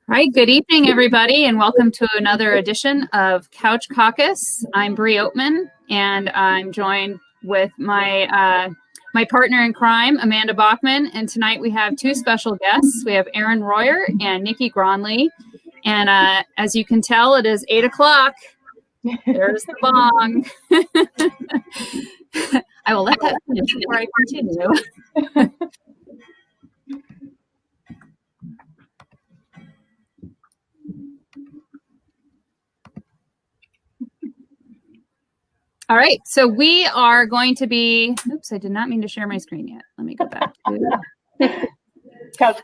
All right, good evening, everybody, and welcome to another edition of Couch Caucus. I'm Bree Oatman, and I'm joined with my partner in crime, Amanda Bachman. And tonight we have two special guests. We have Erin Royer and Nikki Gronley. And as you can tell, it is 8 o'clock. There's the bong. I will let that finish before I continue. All right, so we are going to be, oops, I did not mean to share my screen yet. Let me go back. All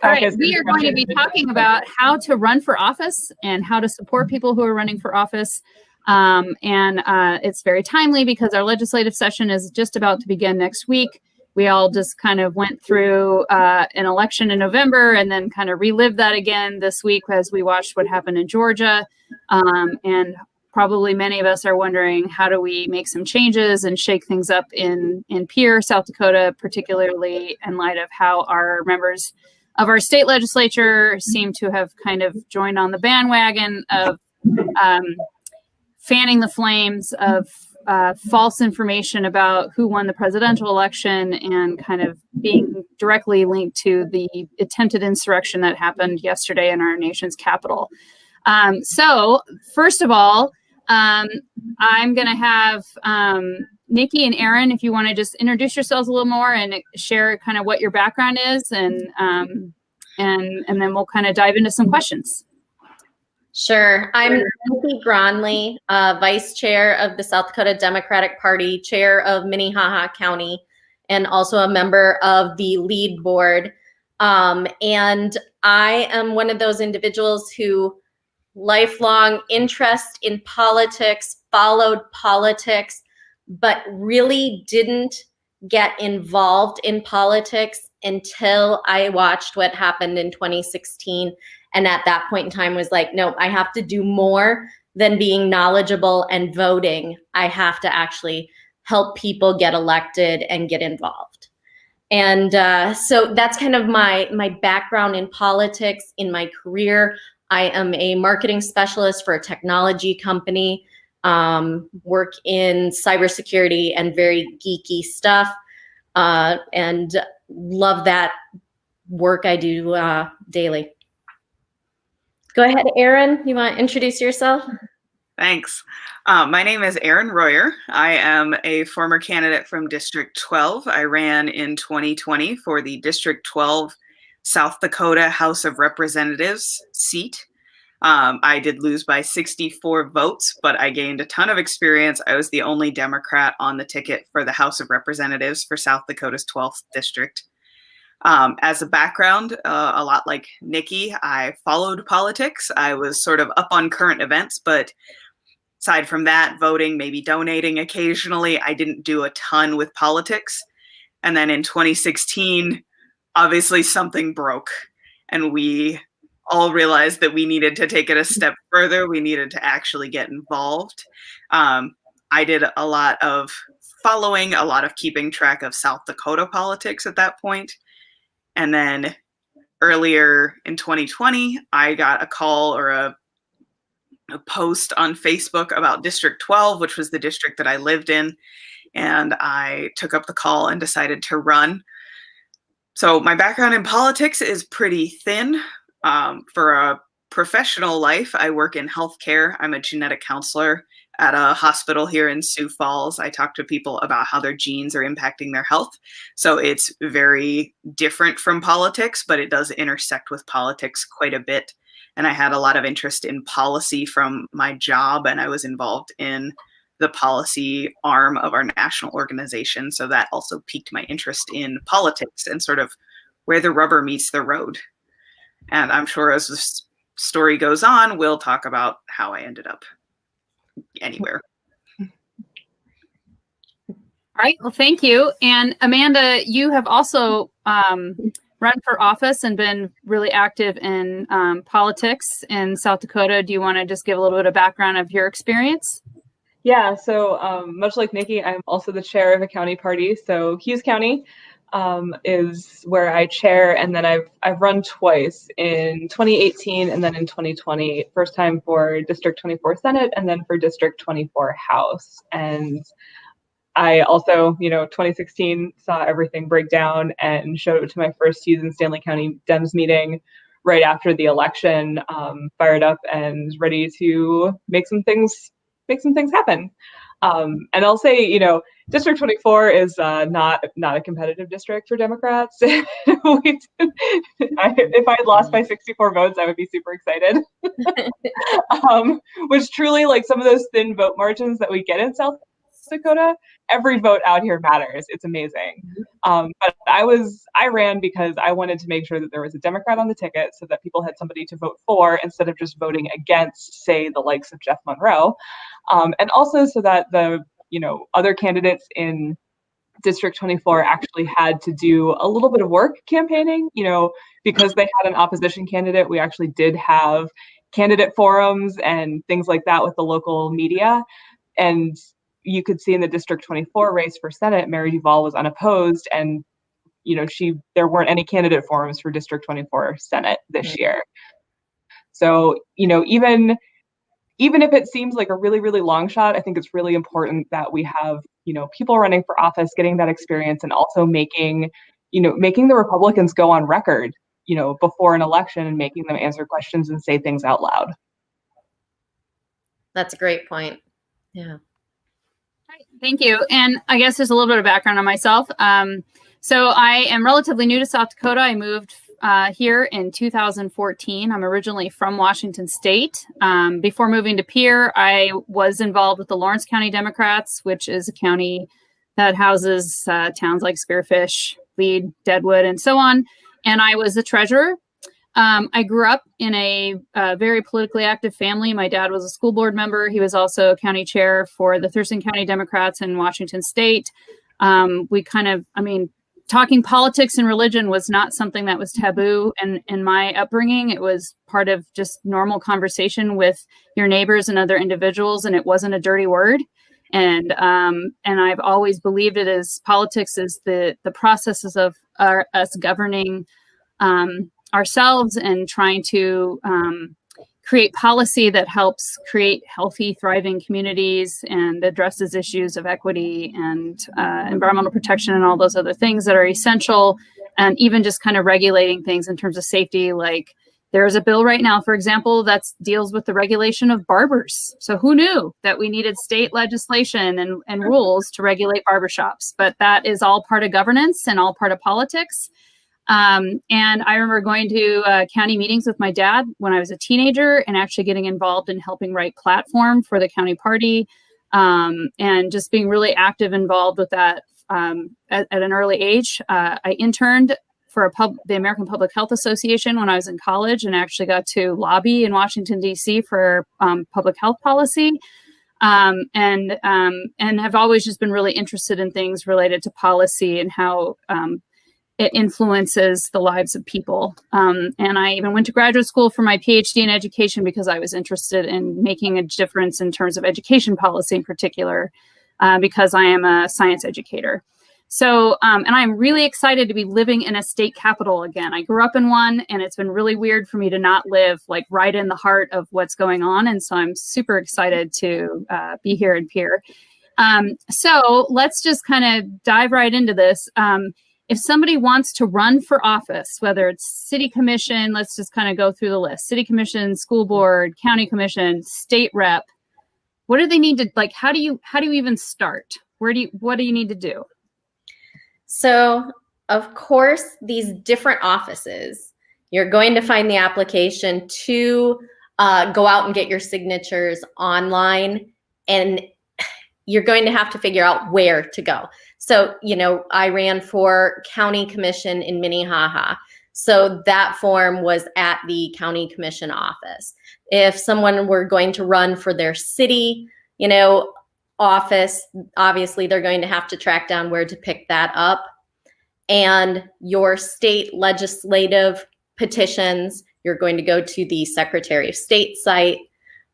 right, we are going to be talking about how to run for office and how to support people who are running for office. It's very timely because our legislative session is just about to begin next week. We all just kind of went through an election in November and then kind of relived that again this week as we watched what happened in Georgia. And probably many of us are wondering, how do we make some changes and shake things up in Pierre, South Dakota, particularly in light of how our members of our state legislature seem to have kind of joined on the bandwagon of fanning the flames of false information about who won the presidential election and kind of being directly linked to the attempted insurrection that happened yesterday in our nation's capital. So first of all, I'm going to have Nikki and Erin, if you want to just introduce yourselves a little more and share kind of what your background is, and then we'll kind of dive into some questions. Sure. I'm Nikki Gronley, Vice Chair of the South Dakota Democratic Party, Chair of Minnehaha County, and also a member of the LEAD board. And I am one of those individuals who lifelong interest in politics, followed politics, but really didn't get involved in politics until I watched what happened in 2016. And at that point in time was like, no, I have to do more than being knowledgeable and voting. I have to actually help people get elected and get involved. And so that's kind of my background in politics, in my career. I am a marketing specialist for a technology company, work in cybersecurity and very geeky stuff, and love that work I do daily. Go ahead, Erin. You want to introduce yourself? Thanks. My name is Erin Royer. I am a former candidate from District 12. I ran in 2020 for the District 12 South Dakota House of Representatives seat. I did lose by 64 votes, but I gained a ton of experience. I was the only Democrat on the ticket for the House of Representatives for South Dakota's 12th district. As a background, a lot like Nikki, I followed politics. I was sort of up on current events, but aside from that, voting, maybe donating occasionally, I didn't do a ton with politics. And then in 2016, obviously something broke, and we all realized that we needed to take it a step further. We needed to actually get involved. I did a lot of following, a lot of keeping track of South Dakota politics at that point. And then earlier in 2020, I got a call or a post on Facebook about District 12, which was the district that I lived in. And I took up the call and decided to run. So my background in politics is pretty thin. For a professional life, I work in healthcare. I'm a genetic counselor at a hospital here in Sioux Falls. I talk to people about how their genes are impacting their health. So it's very different from politics, but it does intersect with politics quite a bit. And I had a lot of interest in policy from my job, and I was involved in the policy arm of our national organization. So that also piqued my interest in politics and sort of where the rubber meets the road. And I'm sure as the story goes on, we'll talk about how I ended up anywhere. All right. Well, thank you. And Amanda, you have also run for office and been really active in politics in South Dakota. Do you want to just give a little bit of background of your experience? Yeah. So much like Nikki, I'm also the chair of a county party. So Hughes County. is where I chair, and then I've run twice in 2018 and then in 2020. First time for District 24 Senate, and then for District 24 House. And I also, 2016 saw everything break down and showed up to my first Houston Stanley County Dems meeting right after the election, fired up and ready to make some things happen. And I'll say, District 24 is not a competitive district for Democrats. If I had lost by 64 votes, I would be super excited. Which truly, like some of those thin vote margins that we get in South Dakota, every vote out here matters. It's amazing. But I ran because I wanted to make sure that there was a Democrat on the ticket so that people had somebody to vote for instead of just voting against, say, the likes of Jeff Monroe. And also so that the other candidates in District 24 actually had to do a little bit of work campaigning, because they had an opposition candidate. We actually did have candidate forums and things like that with the local media. And you could see in the District 24 race for Senate, Mary Duval was unopposed, and there weren't any candidate forums for District 24 Senate this year. So even if it seems like a really, really long shot, I think it's really important that we have people running for office, getting that experience, and also making the Republicans go on record before an election and making them answer questions and say things out loud. That's a great point. Yeah. Thank you. And I guess there's a little bit of background on myself. So I am relatively new to South Dakota. I moved here in 2014. I'm originally from Washington State. Before moving to Pierre, I was involved with the Lawrence County Democrats, which is a county that houses towns like Spearfish, Lead, Deadwood, and so on. And I was the treasurer. I grew up in a very politically active family. My dad was a school board member. He was also county chair for the Thurston County Democrats in Washington State. Talking politics and religion was not something that was taboo in my upbringing. It was part of just normal conversation with your neighbors and other individuals, and it wasn't a dirty word. And I've always believed it as politics is the processes of us governing ourselves and trying to create policy that helps create healthy, thriving communities and addresses issues of equity and environmental protection and all those other things that are essential, and even just kind of regulating things in terms of safety. Like there's a bill right now, for example, that deals with the regulation of barbers. So who knew that we needed state legislation and rules to regulate barbershops? But that is all part of governance and all part of politics. And I remember going to county meetings with my dad when I was a teenager and actually getting involved in helping write platform for the county party, and just being really active involved with that at an early age. I interned for the American Public Health Association when I was in college and actually got to lobby in Washington, D.C. for public health policy. And have always just been really interested in things related to policy and how it influences the lives of people. And I even went to graduate school for my PhD in education because I was interested in making a difference in terms of education policy in particular, because I am a science educator. So, and I'm really excited to be living in a state capital again. I grew up in one, and it's been really weird for me to not live like right in the heart of what's going on. And so I'm super excited to be here in Pierre. So let's just kind of dive right into this. If somebody wants to run for office, whether it's city commission, let's just kind of go through the list: city commission, school board, county commission, state rep. What do they need to, like, how do you even start? What do you need to do? So, of course, these different offices, you're going to find the application to go out and get your signatures online, and you're going to have to figure out where to go. So, I ran for county commission in Minnehaha. So that form was at the county commission office. If someone were going to run for their city, office, obviously they're going to have to track down where to pick that up. And your state legislative petitions, you're going to go to the Secretary of State site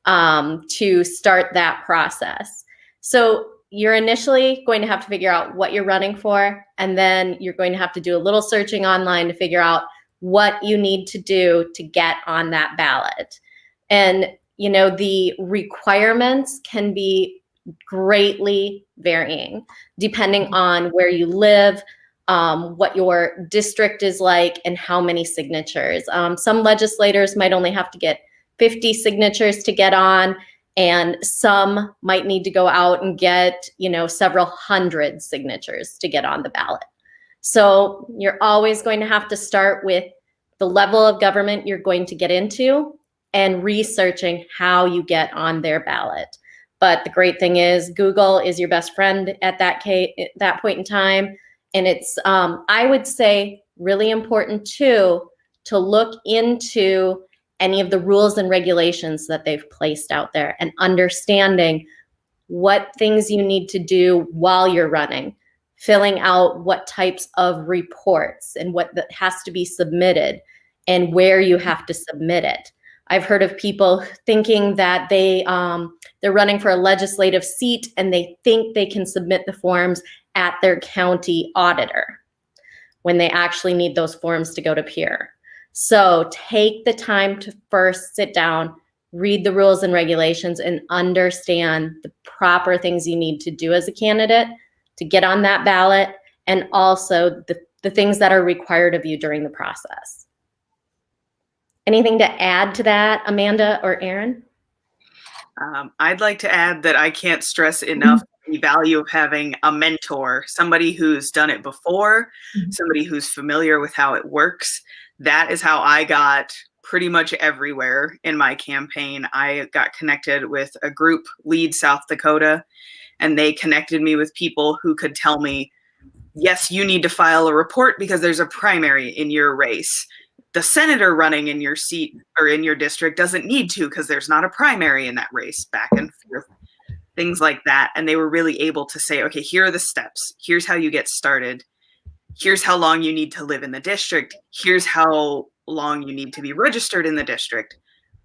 to start that process. So you're initially going to have to figure out what you're running for, and then you're going to have to do a little searching online to figure out what you need to do to get on that ballot. And, you know, the requirements can be greatly varying depending on where you live, what your district is like, and how many signatures. Some legislators might only have to get 50 signatures to get on, and some might need to go out and get, you know, several hundred signatures to get on the ballot. So you're always going to have to start with the level of government you're going to get into and researching how you get on their ballot. But the great thing is Google is your best friend at that point in time. And it's, I would say, really important too, to look into any of the rules and regulations that they've placed out there and understanding what things you need to do while you're running, filling out what types of reports and what has to be submitted and where you have to submit it. I've heard of people thinking that they're running for a legislative seat and they think they can submit the forms at their county auditor when they actually need those forms to go to peer. So take the time to first sit down, read the rules and regulations, and understand the proper things you need to do as a candidate to get on that ballot, and also the things that are required of you during the process. Anything to add to that, Amanda or Aaron? I'd like to add that I can't stress enough the value of having a mentor, somebody who's done it before, somebody who's familiar with how it works. That is how I got pretty much everywhere in my campaign. I got connected with a group, Lead South Dakota, and they connected me with people who could tell me, yes, you need to file a report because there's a primary in your race. The senator running in your seat or in your district doesn't need to because there's not a primary in that race, back and forth, things like that. And they were really able to say, okay, here are the steps. Here's how you get started. Here's how long you need to live in the district. Here's how long you need to be registered in the district,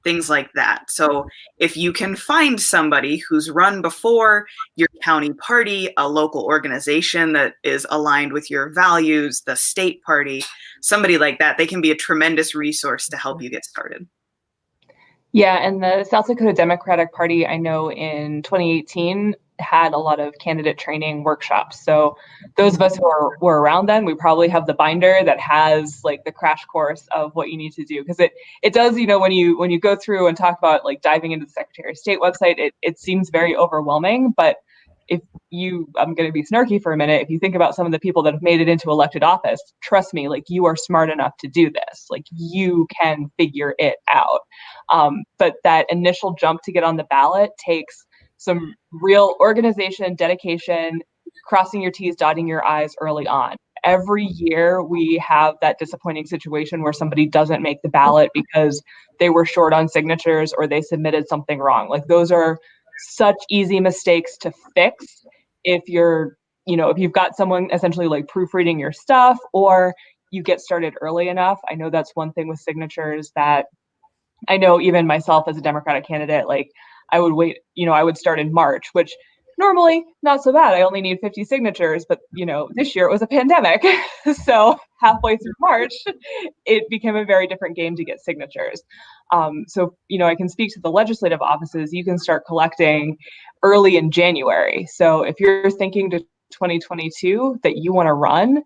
things like that. So if you can find somebody who's run before, your county party, a local organization that is aligned with your values, the state party, somebody like that, they can be a tremendous resource to help you get started. Yeah, and the South Dakota Democratic Party, I know in 2018 had a lot of candidate training workshops. So those of us who were around then, we probably have the binder that has like the crash course of what you need to do. Because it does, you know, when you go through and talk about like diving into the Secretary of State website, it seems very overwhelming. But if I'm going to be snarky for a minute, if you think about some of the people that have made it into elected office, trust me, like you are smart enough to do this. Like you can figure it out. But that initial jump to get on the ballot takes some real organization, dedication, crossing your T's, dotting your I's early on. Every year we have that disappointing situation where somebody doesn't make the ballot because they were short on signatures or they submitted something wrong. Like those are such easy mistakes to fix if if you've got someone essentially like proofreading your stuff or you get started early enough. I know that's one thing with signatures that I know even myself as a Democratic candidate, like I would wait, I would start in March, which normally not so bad. I only need 50 signatures, but this year it was a pandemic. So halfway through March, it became a very different game to get signatures. So I can speak to the legislative offices. You can start collecting early in January. So if you're thinking to 2022 that you want to run,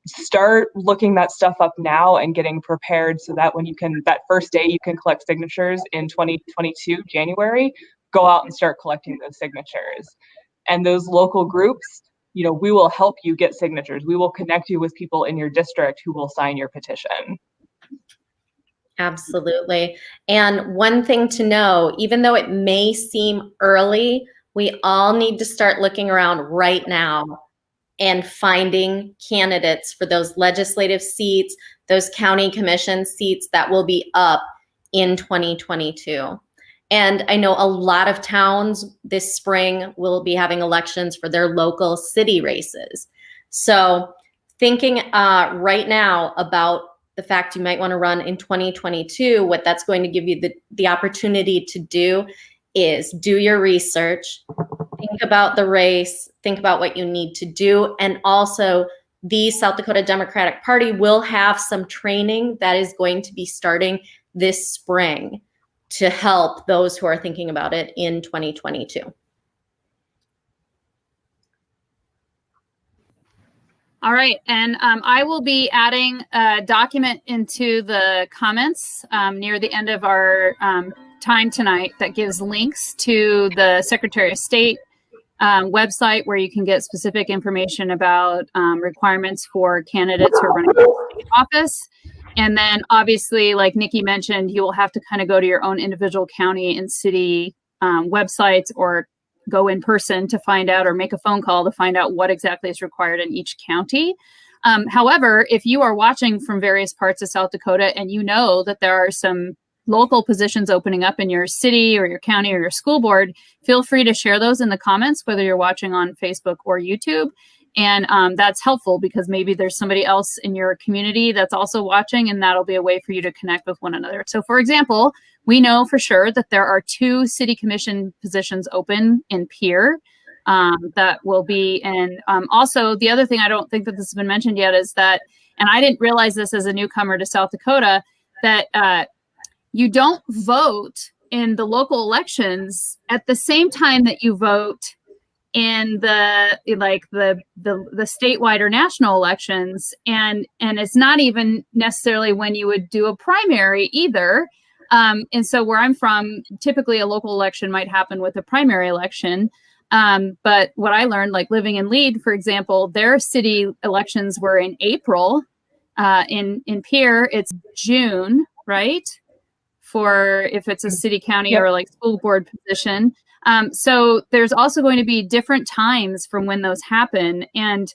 start looking that stuff up now and getting prepared so that when that first day you can collect signatures in 2022, January, go out and start collecting those signatures. And those local groups, we will help you get signatures. We will connect you with people in your district who will sign your petition. Absolutely. And one thing to know, even though it may seem early, we all need to start looking around right now and finding candidates for those legislative seats, those county commission seats that will be up in 2022. And I know a lot of towns this spring will be having elections for their local city races. So thinking right now about the fact you might want to run in 2022, what that's going to give you the opportunity to do is do your research, think about the race, think about what you need to do. And also, the South Dakota Democratic Party will have some training that is going to be starting this spring to help those who are thinking about it in 2022. All right, and I will be adding a document into the comments near the end of our time tonight that gives links to the Secretary of State website where you can get specific information about requirements for candidates who are running for state office. And then obviously, like Nikki mentioned, you will have to kind of go to your own individual county and city websites or go in person to find out, or make a phone call to find out what exactly is required in each county. However, if you are watching from various parts of South Dakota and you know that there are some local positions opening up in your city or your county or your school board, feel free to share those in the comments, whether you're watching on Facebook or YouTube. And that's helpful because maybe there's somebody else in your community that's also watching, and that'll be a way for you to connect with one another. So for example, we know for sure that there are 2 city commission positions open in Pierre that will be. And also the other thing, I don't think that this has been mentioned yet, is that, and I didn't realize this as a newcomer to South Dakota, that you don't vote in the local elections at the same time that you vote in the statewide or national elections, and it's not even necessarily when you would do a primary either. And so where I'm from, typically a local election might happen with a primary election. But what I learned, like living in Lead, for example, their city elections were in April. In Pierre, it's June, right? For if it's a city, county, or like school board position. So there's also going to be different times from when those happen. And,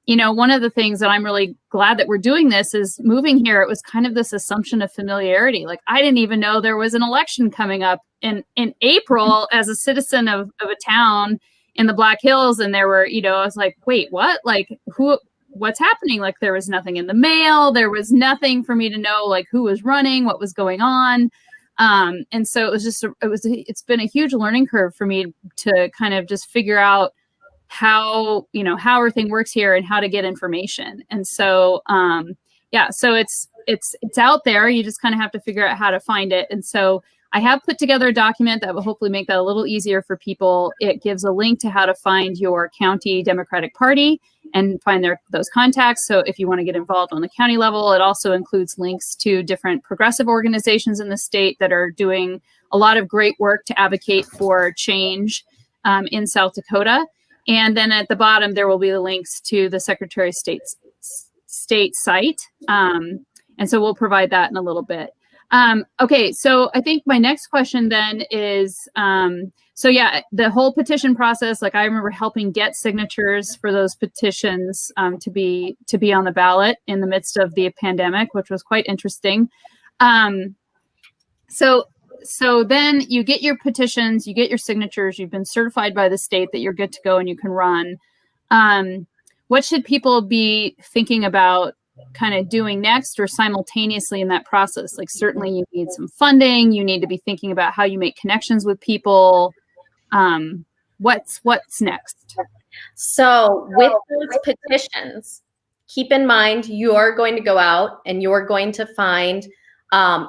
you know, one of the things that I'm really glad that we're doing this is moving here. It was kind of this assumption of familiarity. Like I didn't even know there was an election coming up in April as a citizen of a town in the Black Hills. And there were, you know, I was like, wait, what? Like what's happening? Like there was nothing in the mail. There was nothing for me to know, like who was running, what was going on. And so it was just, it's been a huge learning curve for me to kind of just figure out how, you know, how everything works here and how to get information. And so, so it's out there. You just kind of have to figure out how to find it. And so I have put together a document that will hopefully make that a little easier for people. It gives a link to how to find your county Democratic Party and find those contacts. So if you want to get involved on the county level, it also includes links to different progressive organizations in the state that are doing a lot of great work to advocate for change in South Dakota. And then at the bottom, there will be the links to the Secretary of State's state site. And so we'll provide that in a little bit. Okay, so I think my next question then is, the whole petition process, like I remember helping get signatures for those petitions to be on the ballot in the midst of the pandemic, which was quite interesting. So then you get your petitions, you get your signatures, you've been certified by the state that you're good to go and you can run. What should people be thinking about kind of doing next or simultaneously in that process? Like certainly you need some funding, you need to be thinking about how you make connections with people. What's next? So with those petitions, keep in mind you're going to go out and you're going to find,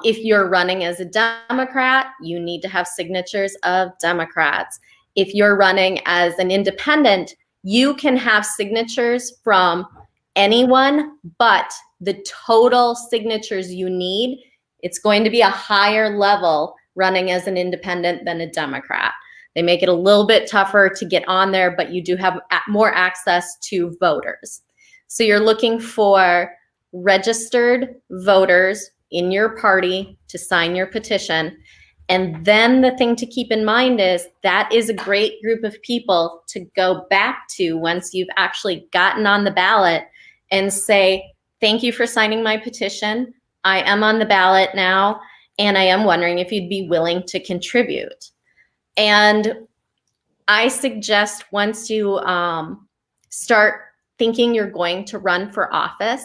if you're running as a Democrat, you need to have signatures of Democrats. If you're running as an independent, you can have signatures from anyone, but the total signatures you need, it's going to be a higher level running as an independent than a Democrat. They make it a little bit tougher to get on there, but you do have more access to voters. So you're looking for registered voters in your party to sign your petition. And then the thing to keep in mind is that is a great group of people to go back to once you've actually gotten on the ballot and say, thank you for signing my petition. I am on the ballot now, and I am wondering if you'd be willing to contribute. And I suggest once you start thinking you're going to run for office,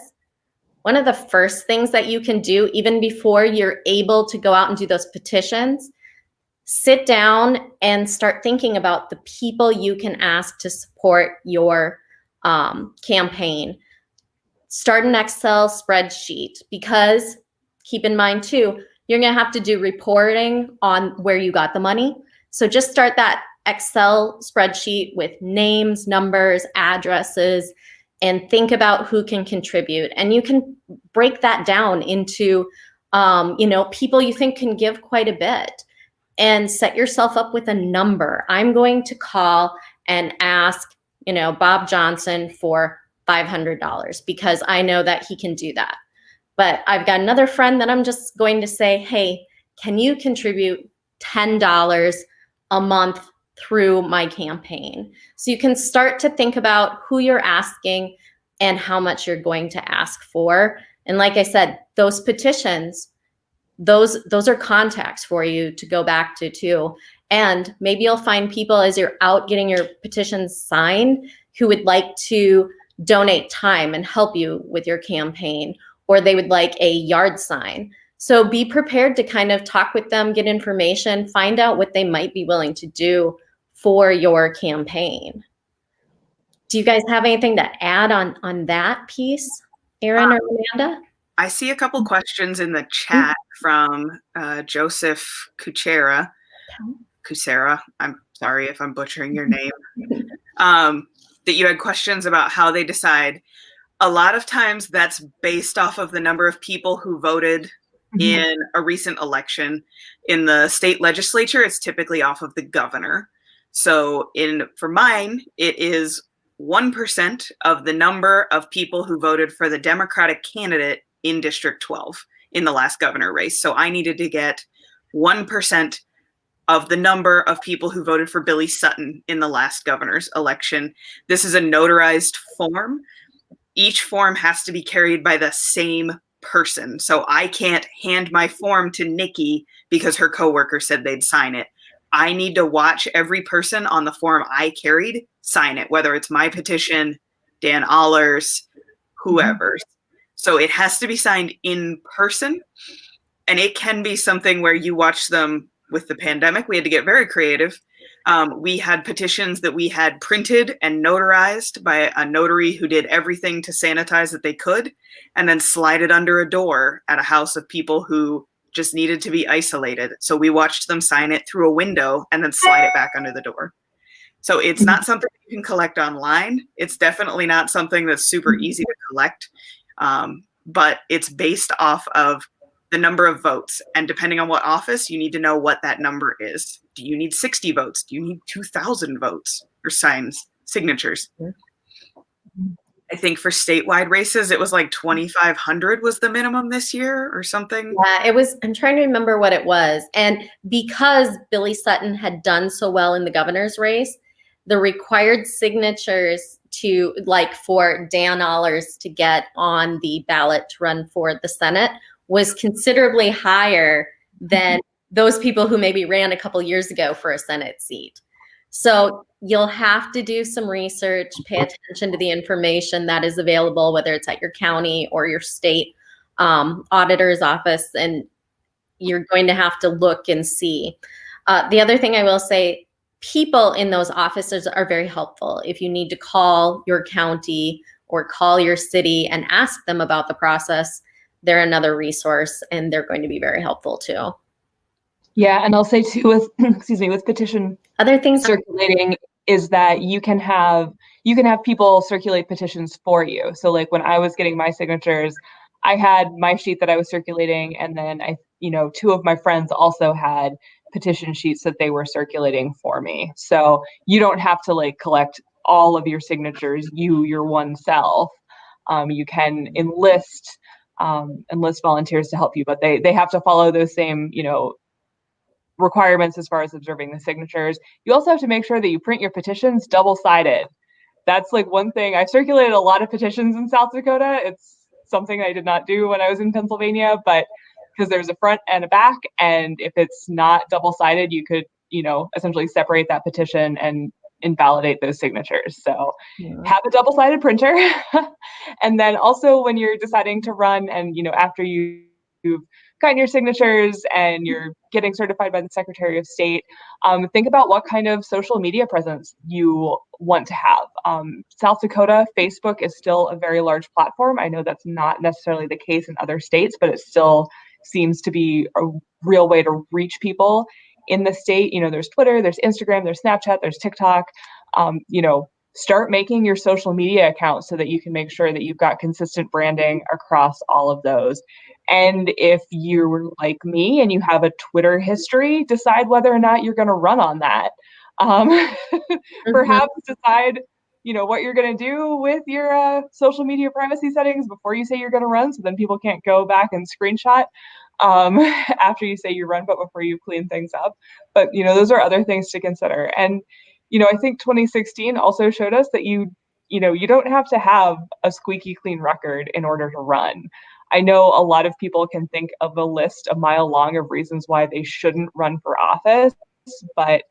one of the first things that you can do, even before you're able to go out and do those petitions, sit down and start thinking about the people you can ask to support your campaign. Start an Excel spreadsheet, because keep in mind too, you're going to have to do reporting on where you got the money. So just start that Excel spreadsheet with names, numbers, addresses, and think about who can contribute. And you can break that down into, people you think can give quite a bit, and set yourself up with a number. I'm going to call and ask, Bob Johnson for $500 because I know that he can do that. But I've got another friend that I'm just going to say, hey, can you contribute $10 a month through my campaign? So you can start to think about who you're asking and how much you're going to ask for. And like I said, those petitions, those are contacts for you to go back to too. And maybe you'll find people as you're out getting your petitions signed who would like to donate time and help you with your campaign, or they would like a yard sign. So be prepared to kind of talk with them, get information, find out what they might be willing to do for your campaign. Do you guys have anything to add on that piece, Erin or Amanda? I see a couple questions in the chat from Joseph Kucera. I'm sorry if I'm butchering your name. That you had questions about how they decide. A lot of times that's based off of the number of people who voted in a recent election. In the state legislature, it's typically off of the governor. So for mine, it is 1% of the number of people who voted for the Democratic candidate in District 12 in the last governor race. So I needed to get 1% of the number of people who voted for Billy Sutton in the last governor's election. This is a notarized form. Each form has to be carried by the same person. So I can't hand my form to Nikki because her coworker said they'd sign it. I need to watch every person on the form I carried sign it, whether it's my petition, Dan Allers, whoever's. So it has to be signed in person. And it can be something where you watch them. With the pandemic, we had to get very creative. We had petitions that we had printed and notarized by a notary who did everything to sanitize that they could, and then slide it under a door at a house of people who just needed to be isolated. So we watched them sign it through a window and then slide it back under the door. So it's not something you can collect online. It's definitely not something that's super easy to collect, but it's based off of the number of votes. And depending on what office, you need to know what that number is. Do you need 60 votes? Do you need 2,000 votes or signatures? I think for statewide races, it was like 2,500 was the minimum this year or something. Yeah, it was. I'm trying to remember what it was. And because Billy Sutton had done so well in the governor's race, the required signatures to, like, for Dan Allers to get on the ballot to run for the Senate was considerably higher than those people who maybe ran a couple years ago for a Senate seat. So you'll have to do some research, pay attention to the information that is available, whether it's at your county or your state auditor's office, and you're going to have to look and see. The other thing I will say, people in those offices are very helpful. If you need to call your county or call your city and ask them about the process, they're another resource, and they're going to be very helpful too. Yeah, and I'll say too, with petition other things circulating is that you can have people circulate petitions for you. So like when I was getting my signatures, I had my sheet that I was circulating, and then two of my friends also had petition sheets that they were circulating for me. So you don't have to like collect all of your signatures, your one self. You can enlist volunteers to help you, but they have to follow those same, requirements as far as observing the signatures. You also have to make sure that you print your petitions double-sided. That's like one thing. I've circulated a lot of petitions in South Dakota. It's something I did not do when I was in Pennsylvania, but because there's a front and a back, and if it's not double-sided, you could, essentially separate that petition and invalidate those signatures. So have a double-sided printer. And then also when you're deciding to run and, after you've gotten your signatures and you're getting certified by the Secretary of State, think about what kind of social media presence you want to have. South Dakota, Facebook is still a very large platform. I know that's not necessarily the case in other states, but it still seems to be a real way to reach people in the state. There's Twitter, there's Instagram, there's Snapchat, there's TikTok. Start making your social media accounts so that you can make sure that you've got consistent branding across all of those. And if you're like me and you have a Twitter history, decide whether or not you're going to run on that. Perhaps decide, what you're going to do with your social media privacy settings before you say you're going to run, so then people can't go back and screenshot after you say you run, but before you clean things up. But, those are other things to consider. And I think 2016 also showed us that you don't have to have a squeaky clean record in order to run. I know a lot of people can think of a list a mile long of reasons why they shouldn't run for office, but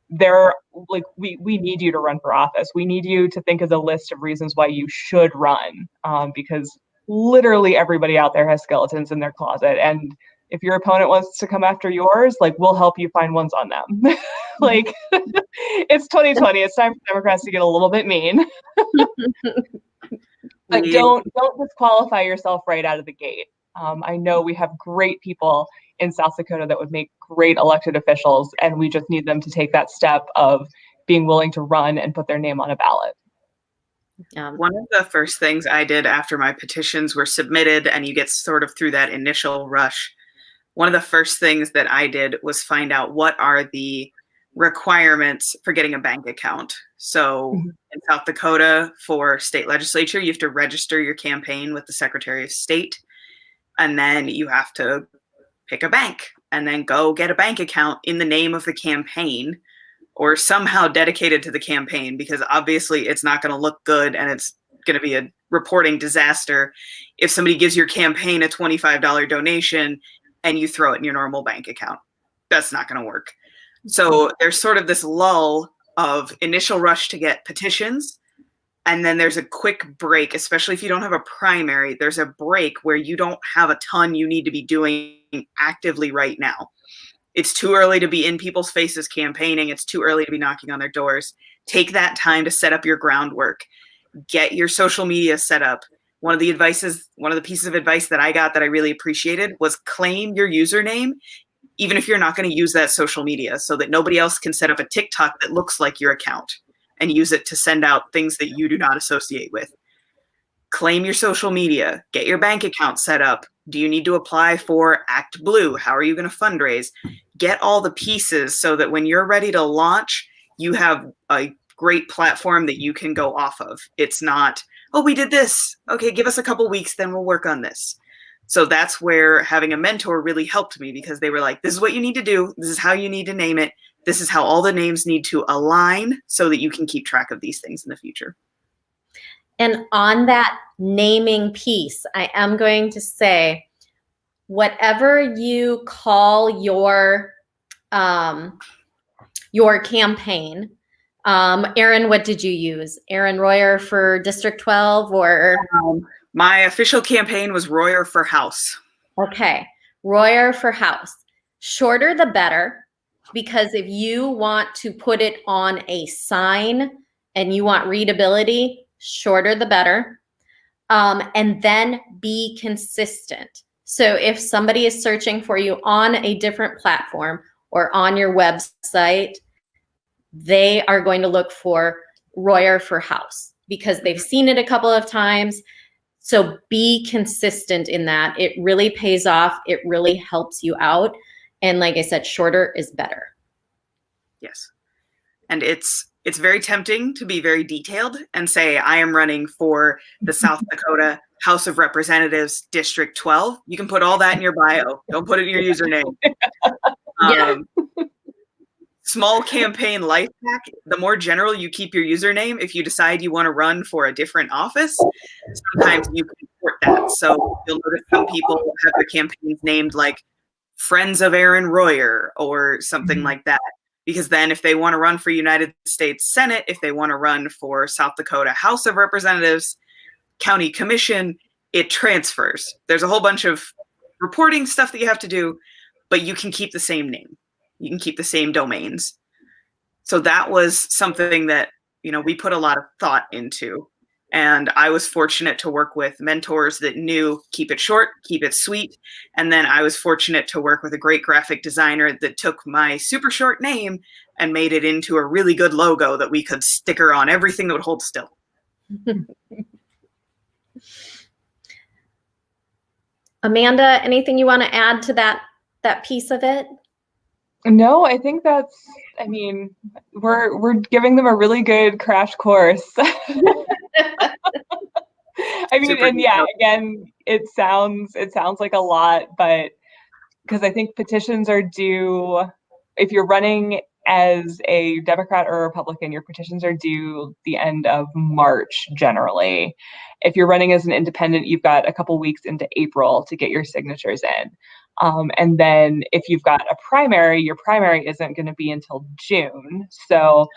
we need you to run for office. We need you to think of the list of reasons why you should run, because literally everybody out there has skeletons in their closet. And if your opponent wants to come after yours, we'll help you find ones on them. It's 2020. It's time for Democrats to get a little bit mean. But don't disqualify yourself right out of the gate. I know we have great people in South Dakota that would make great elected officials, and we just need them to take that step of being willing to run and put their name on a ballot. One of the first things I did after my petitions were submitted and you get sort of through that initial rush, one of the first things that I did was find out what are the requirements for getting a bank account. So in South Dakota, for state legislature, you have to register your campaign with the Secretary of State, and then you have to pick a bank and then go get a bank account in the name of the campaign or somehow dedicated to the campaign, because obviously it's not going to look good and it's going to be a reporting disaster if somebody gives your campaign a $25 donation and you throw it in your normal bank account. That's not going to work. So there's sort of this lull of initial rush to get petitions, and then there's a quick break, especially if you don't have a primary. There's a break where you don't have a ton you need to be doing actively right now. It's too early to be in people's faces campaigning. It's too early to be knocking on their doors. Take that time to set up your groundwork. Get your social media set up. One of the pieces of advice that I got that I really appreciated was claim your username, even if you're not going to use that social media, so that nobody else can set up a TikTok that looks like your account and use it to send out things that you do not associate with. Claim your social media. Get your bank account set up. Do you need to apply for Act Blue? How are you going to fundraise? Get all the pieces so that when you're ready to launch, you have a great platform that you can go off of. It's not, oh, we did this. Okay, give us a couple weeks, then we'll work on this. So that's where having a mentor really helped me, because they were like, this is what you need to do. This is how you need to name it. This is how all the names need to align so that you can keep track of these things in the future. And on that naming piece, I am going to say, whatever you call your campaign, Erin, what did you use? Erin Royer for District 12 or? My official campaign was Royer for House. Okay, Royer for House. Shorter the better, because if you want to put it on a sign and you want readability, shorter the better. And then be consistent. So if somebody is searching for you on a different platform or on your website, they are going to look for Royer for House because they've seen it a couple of times. So be consistent in that. It really pays off. It really helps you out. And like I said, shorter is better. Yes. And it's very tempting to be very detailed and say, I am running for the South Dakota House of Representatives, District 12. You can put all that in your bio. Don't put it in your username. Small campaign life hack. The more general you keep your username, if you decide you want to run for a different office, sometimes you can import that. So you'll notice some people have their campaigns named like Friends of Erin Royer or something like that. Because then if they want to run for United States Senate, if they want to run for South Dakota House of Representatives, County Commission, it transfers. There's a whole bunch of reporting stuff that you have to do, but you can keep the same name. You can keep the same domains. So that was something that, we put a lot of thought into. And I was fortunate to work with mentors that knew keep it short, keep it sweet. And then I was fortunate to work with a great graphic designer that took my super short name and made it into a really good logo that we could sticker on everything that would hold still. Amanda, anything you want to add to that piece of it? No, I think we're giving them a really good crash course. And yeah, again, it sounds like a lot, but because I think petitions are due, if you're running as a Democrat or a Republican, your petitions are due the end of March generally. If you're running as an independent, you've got a couple weeks into April to get your signatures in. And then if you've got a primary, your primary isn't going to be until June. So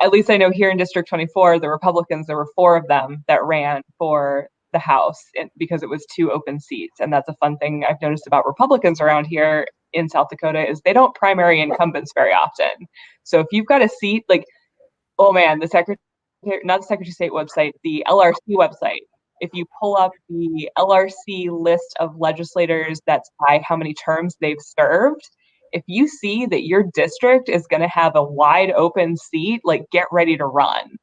at least I know here in District 24, the Republicans, there were 4 of them that ran for the House because it was 2 open seats. And that's a fun thing I've noticed about Republicans around here in South Dakota is they don't primary incumbents very often. So if you've got a seat, like, oh man, the Secretary of State website, the LRC website, if you pull up the LRC list of legislators that's by how many terms they've served, if you see that your district is going to have a wide open seat, like, get ready to run,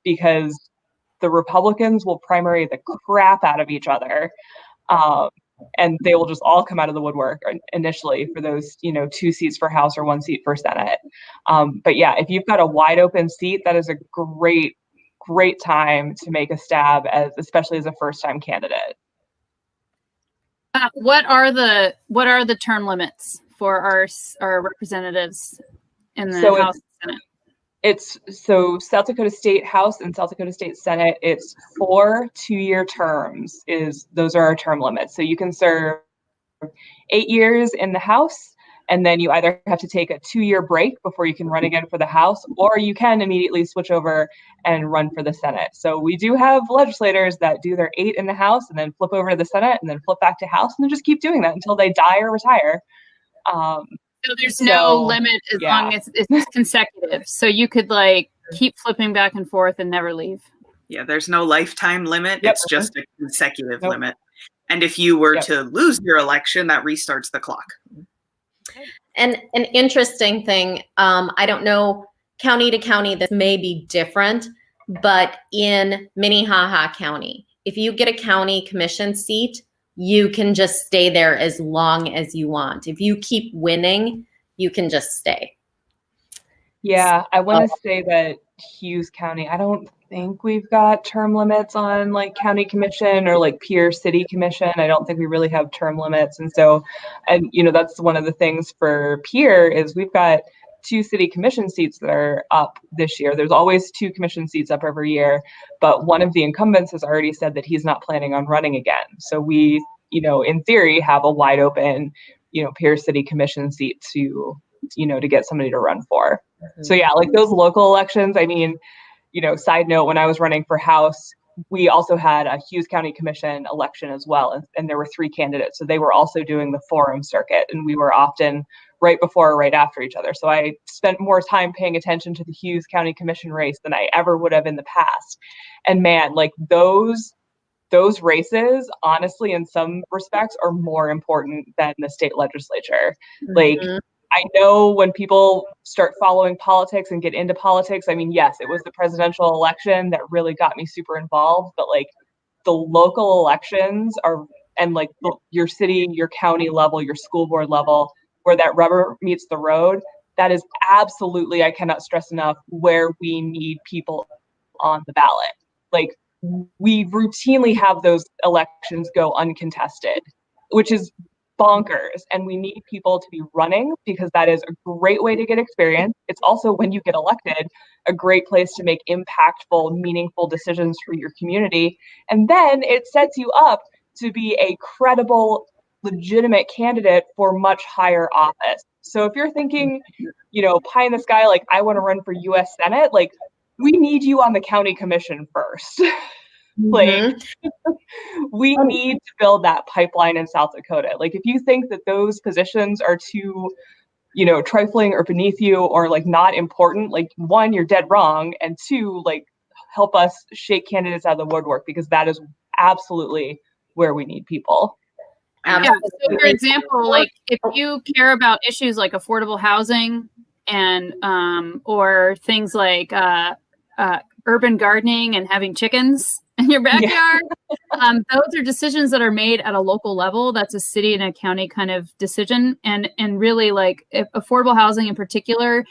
because the Republicans will primary the crap out of each other. And they will just all come out of the woodwork initially for those, 2 seats for House or 1 seat for Senate. But yeah, if you've got a wide open seat, that is a great time to make a stab, especially as a first-time candidate. What are the term limits for our representatives in the House and Senate? It's South Dakota State House and South Dakota State Senate, it's 4 2-year terms. Those are our term limits. So you can serve 8 years in the House, and then you either have to take a 2-year break before you can run again for the House, or you can immediately switch over and run for the Senate. So we do have legislators that do their 8 in the House and then flip over to the Senate and then flip back to House and then just keep doing that until they die or retire. So there's no limit as long as it's consecutive. So you could keep flipping back and forth and never leave. Yeah, there's no lifetime limit. Yep. It's just a consecutive limit. And if you were to lose your election, that restarts the clock. And an interesting thing, I don't know, county to county, this may be different, but in Minnehaha County, if you get a county commission seat, you can just stay there as long as you want. If you keep winning, you can just stay. Yeah, I want to say that Hughes County, I don't think we've got term limits on county commission or Pierre City Commission. I don't think we really have term limits. And so, that's one of the things for Pierre is we've got 2 city commission seats that are up this year. There's always 2 commission seats up every year, but one of the incumbents has already said that he's not planning on running again. So we, in theory, have a wide open, Pierre City Commission seat to get somebody to run for. Mm-hmm. So yeah, those local elections, side note, when I was running for House, we also had a Hughes County Commission election as well. And there were 3 candidates. So they were also doing the forum circuit, and we were often right before or right after each other. So I spent more time paying attention to the Hughes County Commission race than I ever would have in the past. And man, those races, honestly, in some respects, are more important than the state legislature. Mm-hmm. I know when people start following politics and get into politics, yes, it was the presidential election that really got me super involved, but the local elections are, and your city, your county level, your school board level, where that rubber meets the road, that is absolutely, I cannot stress enough, where we need people on the ballot. We routinely have those elections go uncontested, which is bonkers. And we need people to be running because that is a great way to get experience. It's also, when you get elected, a great place to make impactful, meaningful decisions for your community. And then it sets you up to be a credible, legitimate candidate for much higher office. So if you're thinking, pie in the sky, I want to run for U.S. Senate, we need you on the county commission first. Like, we need to build that pipeline in South Dakota. Like, if you think that those positions are too, trifling or beneath you or like not important, like, one, you're dead wrong. And two, like, help us shake candidates out of the woodwork, because that is absolutely where we need people. Yeah. So for example, like if you care about issues like affordable housing and or things like urban gardening and having chickens in your backyard, those are decisions that are made at a local level. That's a city and a county kind of decision. And really, like if affordable housing in particular,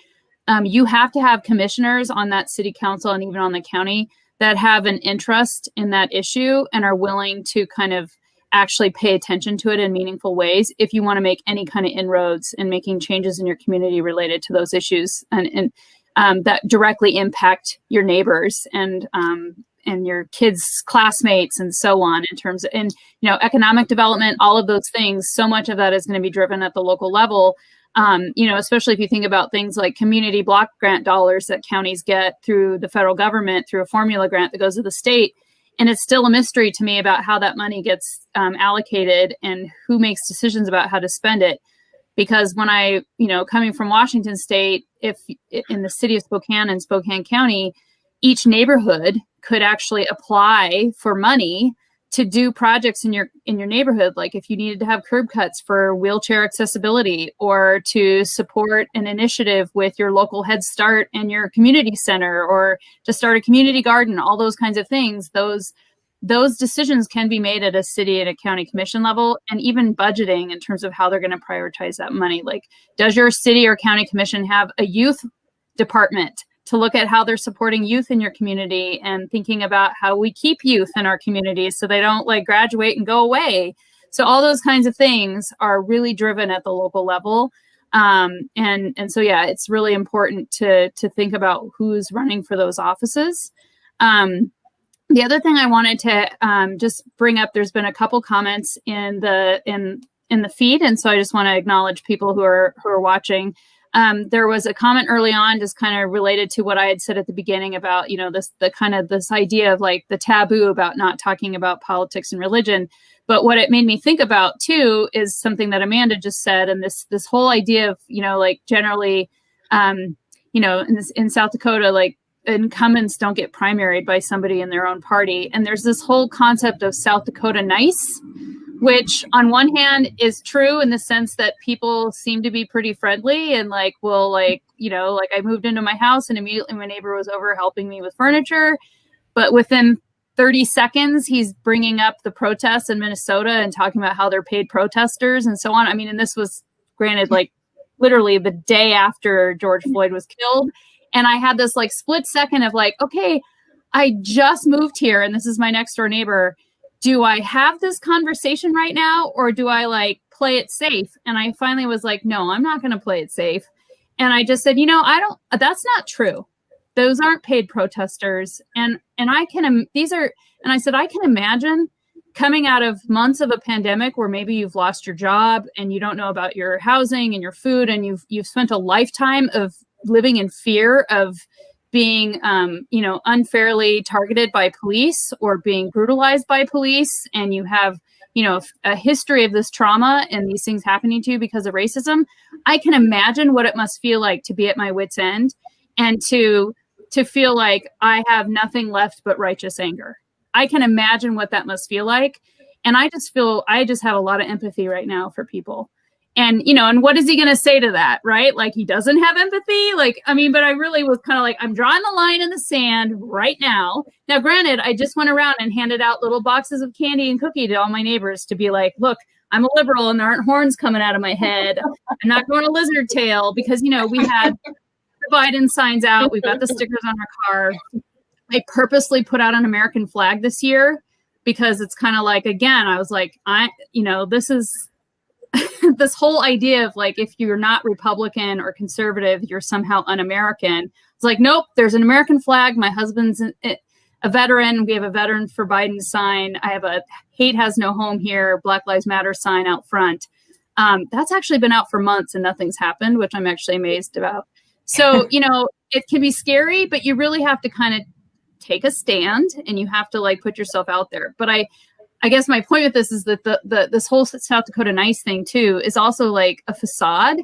you have to have commissioners on that city council and even on the county that have an interest in that issue and are willing to kind of actually pay attention to it in meaningful ways if you want to make any kind of inroads and making changes in your community related to those issues and that directly impact your neighbors and your kids' classmates and so on in terms of, economic development, all of those things. So much of that is going to be driven at the local level. Especially if you think about things like community block grant dollars that counties get through the federal government through a formula grant that goes to the state. And it's still a mystery to me about how that money gets allocated and who makes decisions about how to spend it. Because when I, coming from Washington State, if in the city of Spokane and Spokane County, each neighborhood could actually apply for money to do projects in your neighborhood. Like if you needed to have curb cuts for wheelchair accessibility or to support an initiative with your local Head Start and your community center or to start a community garden, all those kinds of things, those decisions can be made at a city and a county commission level, and even budgeting in terms of how they're going to prioritize that money. Like, does your city or county commission have a youth department to look at how they're supporting youth in your community and thinking about how we keep youth in our communities so they don't like graduate and go away? So all those kinds of things are really driven at the local level. And so, yeah, it's really important to think about who's running for those offices. The other thing I wanted to just bring up, there's been a couple comments in the feed, and so I just want to acknowledge people who are watching. There was a comment early on, just kind of related to what I had said at the beginning about, this idea of like the taboo about not talking about politics and religion. But what it made me think about too is something that Amanda just said, and this whole idea of generally, in South Dakota, like incumbents don't get primaried by somebody in their own party, and there's this whole concept of South Dakota nice, which on one hand is true in the sense that people seem to be pretty friendly and I moved into my house and immediately my neighbor was over helping me with furniture. But within 30 seconds, he's bringing up the protests in Minnesota and talking about how they're paid protesters and so on. I mean, and this was granted like literally the day after George Floyd was killed. And I had this like split second of like, okay, I just moved here and this is my next door neighbor. Do I have this conversation right now or do I like play it safe? And I finally was like, no, I'm not going to play it safe. And I just said, that's not true. Those aren't paid protesters. And I can imagine coming out of months of a pandemic where maybe you've lost your job and you don't know about your housing and your food. And you've spent a lifetime of living in fear of being, unfairly targeted by police or being brutalized by police. And you have, a history of this trauma and these things happening to you because of racism. I can imagine what it must feel like to be at my wit's end and to feel like I have nothing left but righteous anger. I can imagine what that must feel like. And I just have a lot of empathy right now for people. And, and what is he going to say to that? Right? Like he doesn't have empathy. But I really was kind of like, I'm drawing the line in the sand right now. Now, granted, I just went around and handed out little boxes of candy and cookie to all my neighbors to be like, look, I'm a liberal and there aren't horns coming out of my head. I'm not going to lizard tail because, we had the Biden signs out. We've got the stickers on our car. I purposely put out an American flag this year because it's kind of like, again, I was like, this is this whole idea of like, if you're not Republican or conservative, you're somehow un-American. It's like, nope, there's an American flag. My husband's a veteran. We have a Veteran for Biden sign. I have a Hate Has No Home Here, Black Lives Matter sign out front. That's actually been out for months and nothing's happened, which I'm actually amazed about. So, it can be scary, but you really have to kind of take a stand and you have to like put yourself out there. But I guess my point with this is that this whole South Dakota Nice thing too is also like a facade,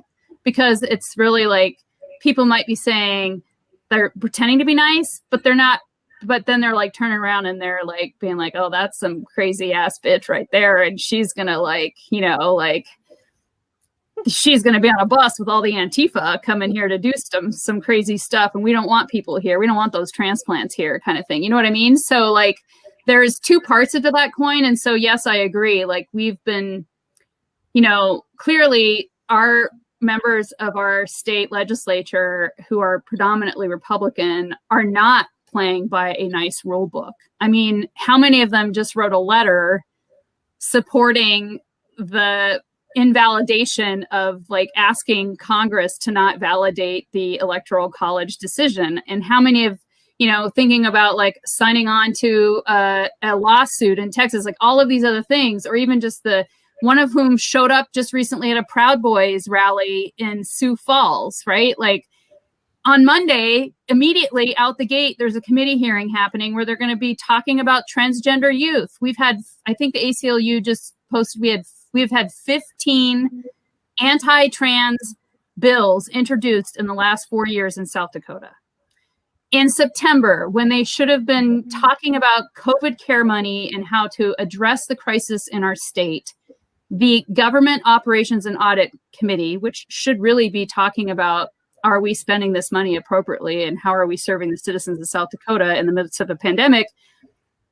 because it's really like people might be saying they're pretending to be nice, but they're not. But then they're like turning around and they're like being like, oh, that's some crazy ass bitch right there. And she's going to like, you know, like she's going to be on a bus with all the Antifa coming here to do some crazy stuff. And we don't want people here. We don't want those transplants here kind of thing. You know what I mean? So like there's two parts of that coin. And so, yes, I agree. Like we've been, you know, clearly our members of our state legislature who are predominantly Republican are not playing by a nice rule book. I mean, how many of them just wrote a letter supporting the invalidation of like asking Congress to not validate the Electoral College decision? And how many of, you know, thinking about like signing on to a lawsuit in Texas, like all of these other things, or even just one of whom showed up just recently at a Proud Boys rally in Sioux Falls, right? Like on Monday, immediately out the gate, there's a committee hearing happening where they're going to be talking about transgender youth. We've had, I think the ACLU just posted, we've had 15 anti-trans bills introduced in the last 4 years in South Dakota. In September, when they should have been talking about COVID care money and how to address the crisis in our state, the Government Operations and Audit Committee, which should really be talking about, are we spending this money appropriately and how are we serving the citizens of South Dakota in the midst of a pandemic,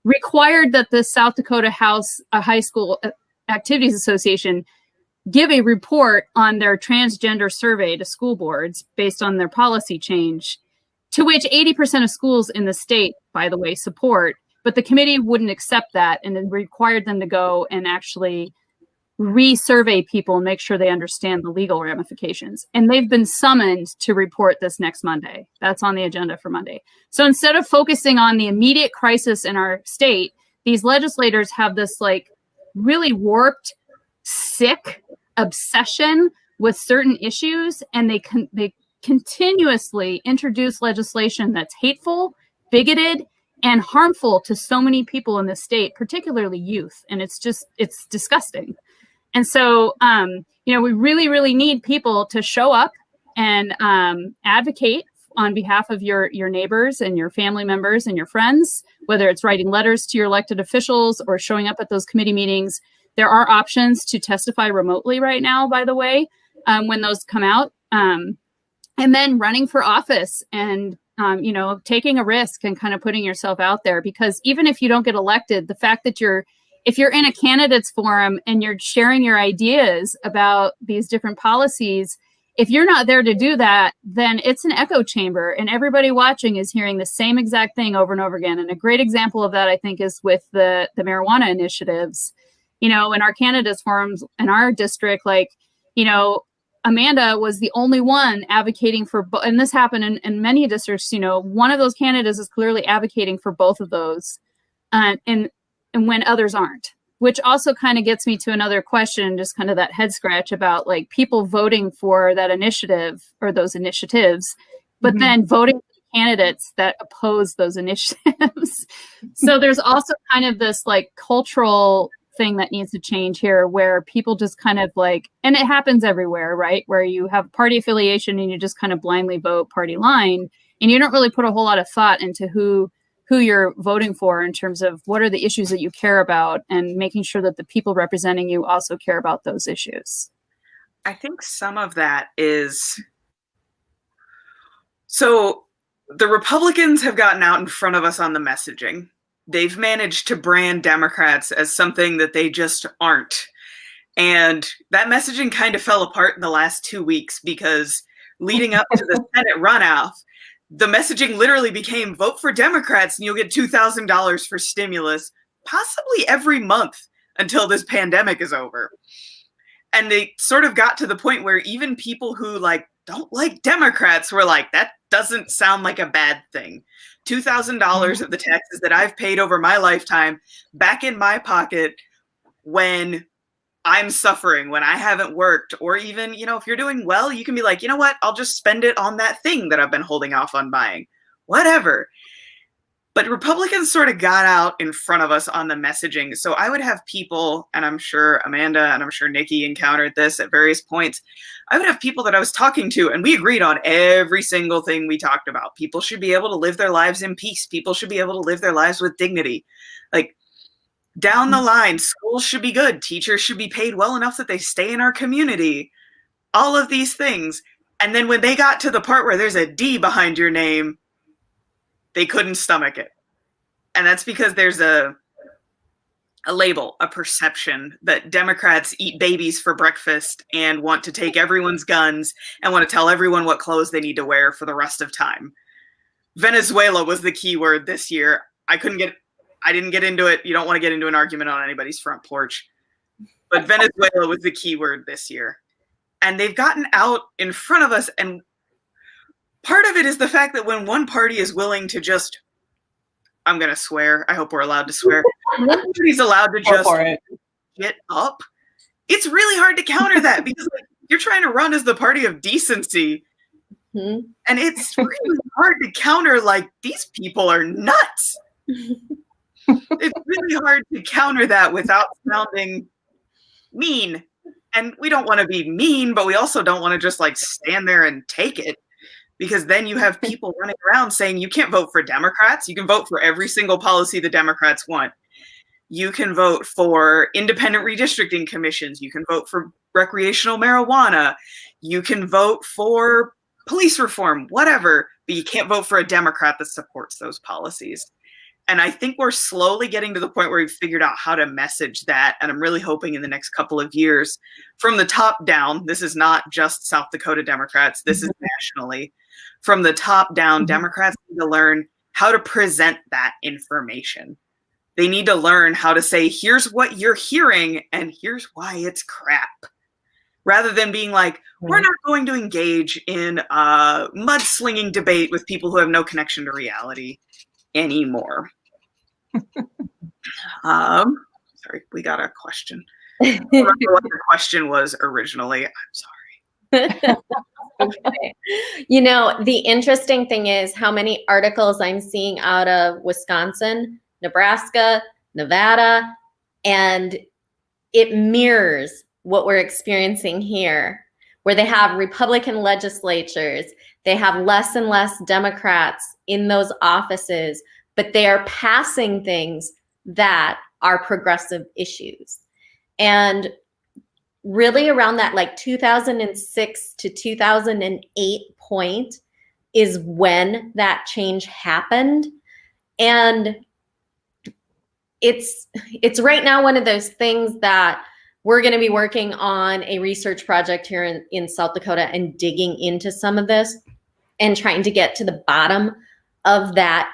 required that the South Dakota High School Activities Association give a report on their transgender survey to school boards based on their policy change, to which 80% of schools in the state, by the way, support. But the committee wouldn't accept that and it required them to go and actually re-survey people and make sure they understand the legal ramifications. And they've been summoned to report this next Monday. That's on the agenda for Monday. So instead of focusing on the immediate crisis in our state, these legislators have this like really warped, sick obsession with certain issues, and they continuously introduce legislation that's hateful, bigoted, and harmful to so many people in the state, particularly youth. And it's disgusting. And so, you know, we really, really need people to show up and advocate on behalf of your neighbors and your family members and your friends, whether it's writing letters to your elected officials or showing up at those committee meetings. There are options to testify remotely right now, by the way, when those come out. And then running for office and, you know, taking a risk and kind of putting yourself out there, because even if you don't get elected, the fact that if you're in a candidates forum and you're sharing your ideas about these different policies, if you're not there to do that, then it's an echo chamber and everybody watching is hearing the same exact thing over and over again. And a great example of that, I think, is with the marijuana initiatives. You know, in our candidates forums in our district, like, you know, Amanda was the only one advocating for, and this happened in many districts, you know, one of those candidates is clearly advocating for both of those. And when others aren't, which also kind of gets me to another question, just kind of that head scratch about like people voting for that initiative or those initiatives, but then voting for candidates that oppose those initiatives. So there's also kind of this like cultural thing that needs to change here where people just kind of like, and it happens everywhere, right? Where you have party affiliation and you just kind of blindly vote party line and you don't really put a whole lot of thought into who you're voting for in terms of what are the issues that you care about and making sure that the people representing you also care about those issues. I think some of that is, so the Republicans have gotten out in front of us on the messaging. They've managed to brand Democrats as something that they just aren't. And that messaging kind of fell apart in the last 2 weeks because leading up to the Senate runoff, the messaging literally became vote for Democrats and you'll get $2,000 for stimulus, possibly every month until this pandemic is over. And they sort of got to the point where even people who like don't like Democrats were like, that doesn't sound like a bad thing. $2,000 of the taxes that I've paid over my lifetime back in my pocket when I'm suffering, when I haven't worked, or even, you know, if you're doing well, you can be like, you know what, I'll just spend it on that thing that I've been holding off on buying, whatever. But Republicans sort of got out in front of us on the messaging. So I would have people, and I'm sure Amanda and I'm sure Nikki encountered this at various points. I would have people that I was talking to, and we agreed on every single thing we talked about. People should be able to live their lives in peace. People should be able to live their lives with dignity. Like, down the line, schools should be good. Teachers should be paid well enough that they stay in our community. All of these things. And then when they got to the part where there's a D behind your name, they couldn't stomach it. And that's because there's a label, a perception that Democrats eat babies for breakfast and want to take everyone's guns and want to tell everyone what clothes they need to wear for the rest of time. Venezuela was the key word this year. I didn't get into it. You don't want to get into an argument on anybody's front porch. But Venezuela was the key word this year. And they've gotten out in front of us. And part of it is the fact that when one party is willing to just, I'm going to swear, I hope we're allowed to swear, nobody's allowed to just get up. It's really hard to counter that because like, you're trying to run as the party of decency. Mm-hmm. And it's really hard to counter, like, these people are nuts. It's really hard to counter that without sounding mean. And we don't want to be mean, but we also don't want to just like stand there and take it, because then you have people running around saying you can't vote for Democrats. You can vote for every single policy the Democrats want. You can vote for independent redistricting commissions. You can vote for recreational marijuana. You can vote for police reform, whatever, but you can't vote for a Democrat that supports those policies. And I think we're slowly getting to the point where we've figured out how to message that. And I'm really hoping in the next couple of years, from the top down, this is not just South Dakota Democrats, this is nationally. From the top down, Democrats need to learn how to present that information. They need to learn how to say, here's what you're hearing, and here's why it's crap. Rather than being like, we're not going to engage in a mudslinging debate with people who have no connection to reality anymore. Sorry, we got a question. I don't remember what the question was originally. I'm sorry. Okay. You know, the interesting thing is how many articles I'm seeing out of Wisconsin, Nebraska, Nevada, and it mirrors what we're experiencing here, where they have Republican legislatures, they have less and less Democrats in those offices, but they are passing things that are progressive issues. And really around that like 2006 to 2008 point is when that change happened. And it's right now one of those things that we're going to be working on a research project here in South Dakota and digging into some of this and trying to get to the bottom of that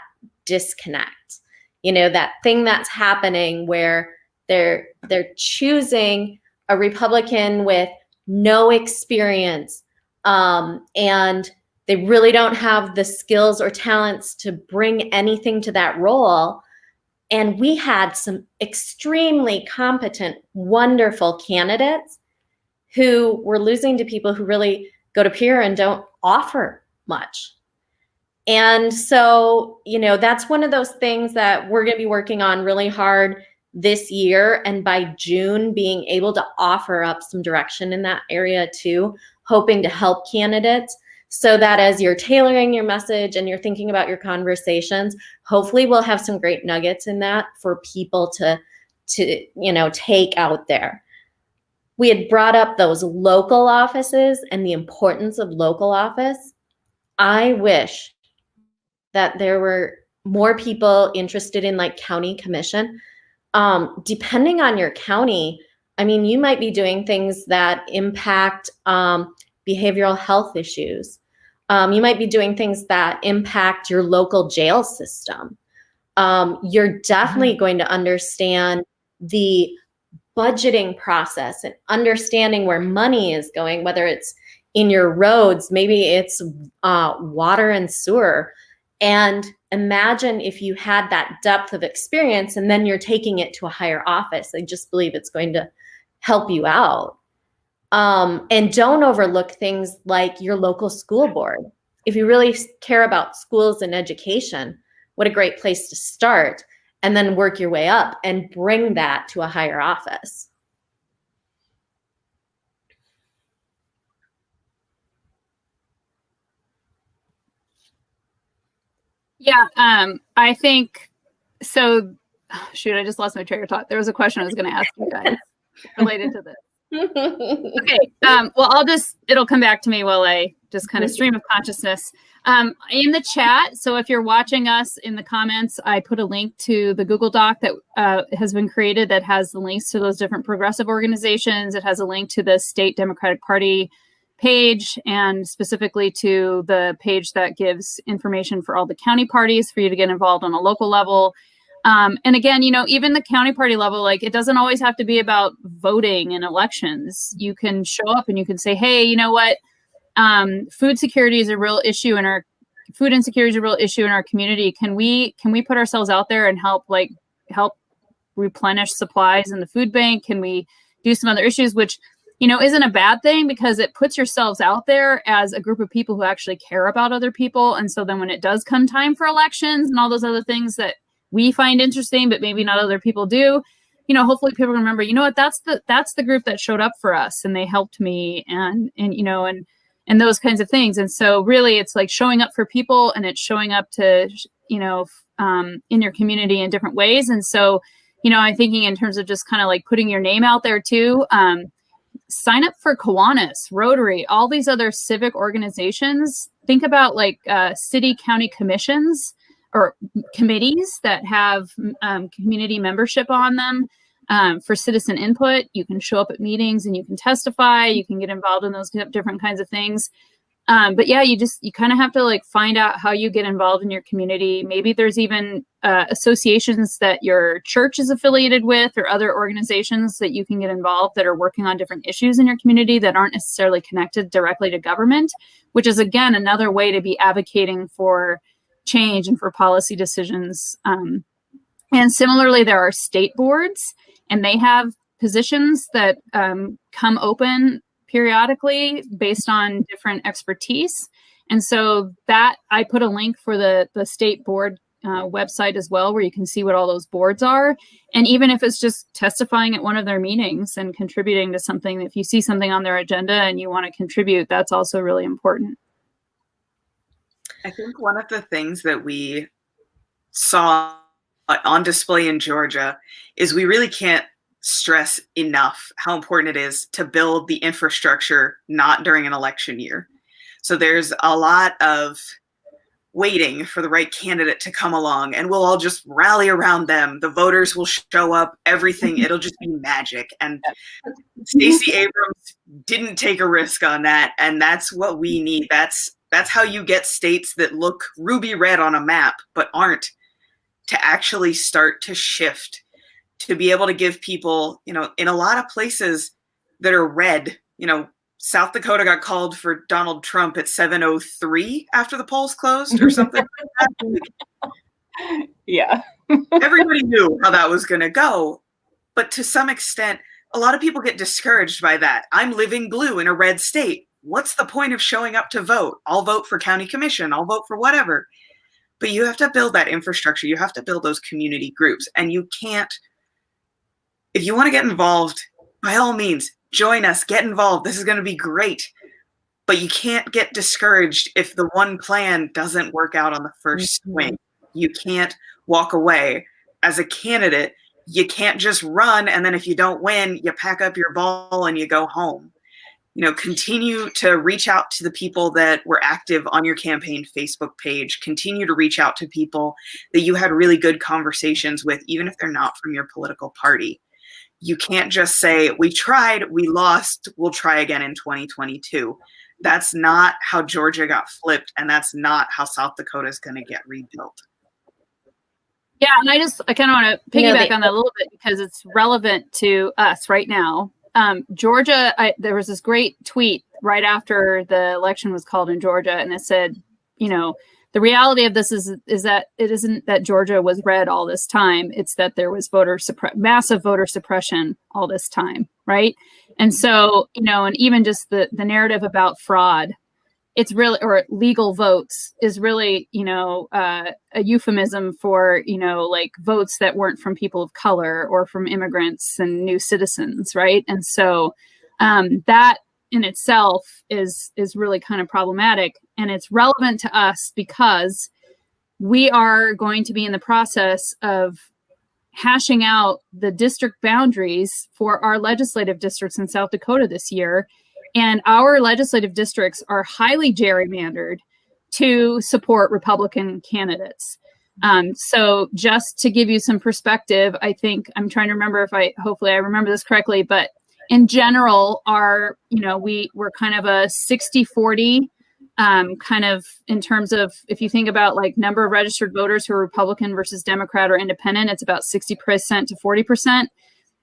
disconnect. You know, that thing that's happening where they're choosing a Republican with no experience, and they really don't have the skills or talents to bring anything to that role. And we had some extremely competent, wonderful candidates who were losing to people who really go to peer and don't offer much. And so, you know, that's one of those things that we're going to be working on really hard this year. And by June, being able to offer up some direction in that area too, hoping to help candidates so that as you're tailoring your message and you're thinking about your conversations, hopefully we'll have some great nuggets in that for people to you know, take out there. We had brought up those local offices and the importance of local office. I wish that there were more people interested in like county commission. Depending on your county, I mean, you might be doing things that impact behavioral health issues. You might be doing things that impact your local jail system. You're definitely going to understand the budgeting process and understanding where money is going, whether it's in your roads, maybe it's water and sewer. And imagine if you had that depth of experience and then you're taking it to a higher office. I just believe it's going to help you out. And don't overlook things like your local school board. If you really care about schools and education, what a great place to start, and then work your way up and bring that to a higher office. Yeah, I think so. Shoot, I just lost my train of thought. There was a question I was going to ask you guys related to this. Okay. Well, it'll come back to me while I just kind of stream of consciousness. In the chat, so if you're watching us in the comments, I put a link to the Google Doc that has been created that has the links to those different progressive organizations. It has a link to the State Democratic Party page and specifically to the page that gives information for all the county parties for you to get involved on a local level. And again, even the county party level, like it doesn't always have to be about voting in elections. You can show up and you can say, hey, you know what? Food insecurity is a real issue in our community. Can we put ourselves out there and help replenish supplies in the food bank? Can we do some other issues, which, isn't a bad thing because it puts yourselves out there as a group of people who actually care about other people. And so then when it does come time for elections and all those other things that we find interesting, but maybe not other people do, hopefully people remember, that's the group that showed up for us and they helped me and those kinds of things. And so really it's like showing up for people and it's showing up to, in your community in different ways. And so, I'm thinking in terms of just kind of like putting your name out there too. Sign up for Caucus, Rotary, all these other civic organizations. Think about city, county commissions or committees that have community membership on them for citizen input. You can show up at meetings and you can testify. You can get involved in those different kinds of things. But yeah, you kind of have to find out how you get involved in your community. Maybe there's even associations that your church is affiliated with or other organizations that you can get involved that are working on different issues in your community that aren't necessarily connected directly to government, which is, again, another way to be advocating for change and for policy decisions. And similarly, there are state boards, and they have positions that come open periodically based on different expertise. And so that I put a link for the state board website as well, where you can see what all those boards are. And even if it's just testifying at one of their meetings and contributing to something, if you see something on their agenda and you want to contribute, that's also really important. I think one of the things that we saw on display in Georgia is we really can't stress enough how important it is to build the infrastructure not during an election year. So there's a lot of waiting for the right candidate to come along and we'll all just rally around them. The voters will show up, everything, it'll just be magic. And Stacey Abrams didn't take a risk on that. And that's what we need. That's how you get states that look ruby red on a map, but aren't, to actually start to shift, to be able to give people, in a lot of places that are red, South Dakota got called for Donald Trump at 7:03 after the polls closed or something like that. Yeah. Everybody knew how that was going to go. But to some extent, a lot of people get discouraged by that. I'm living blue in a red state. What's the point of showing up to vote? I'll vote for county commission. I'll vote for whatever. But you have to build that infrastructure. You have to build those community groups. And you can't, if you want to get involved, by all means, join us, get involved. This is going to be great. But you can't get discouraged if the one plan doesn't work out on the first swing. You can't walk away. As a candidate, you can't just run, and then if you don't win, you pack up your ball and you go home. Continue to reach out to the people that were active on your campaign Facebook page. Continue to reach out to people that you had really good conversations with, even if they're not from your political party. You can't just say, we tried, we lost, we'll try again in 2022. That's not how Georgia got flipped, and that's not how South Dakota is going to get rebuilt. Yeah, and I kind of want to piggyback on that a little bit because it's relevant to us right now. Georgia, there was this great tweet right after the election was called in Georgia, and it said, the reality of this is that it isn't that Georgia was red all this time. It's that there was massive voter suppression all this time, right? And so, and even just the narrative about fraud it's really, or legal votes is really, a euphemism for, like votes that weren't from people of color or from immigrants and new citizens, right? And so that in itself is really kind of problematic, and it's relevant to us because we are going to be in the process of hashing out the district boundaries for our legislative districts in South Dakota this year. And our legislative districts are highly gerrymandered to support Republican candidates. So just to give you some perspective, I think I'm trying to remember hopefully I remember this correctly, but in general, we're kind of a 60-40 kind of in terms of, if you think about like number of registered voters who are Republican versus Democrat or independent, it's about 60% to 40%.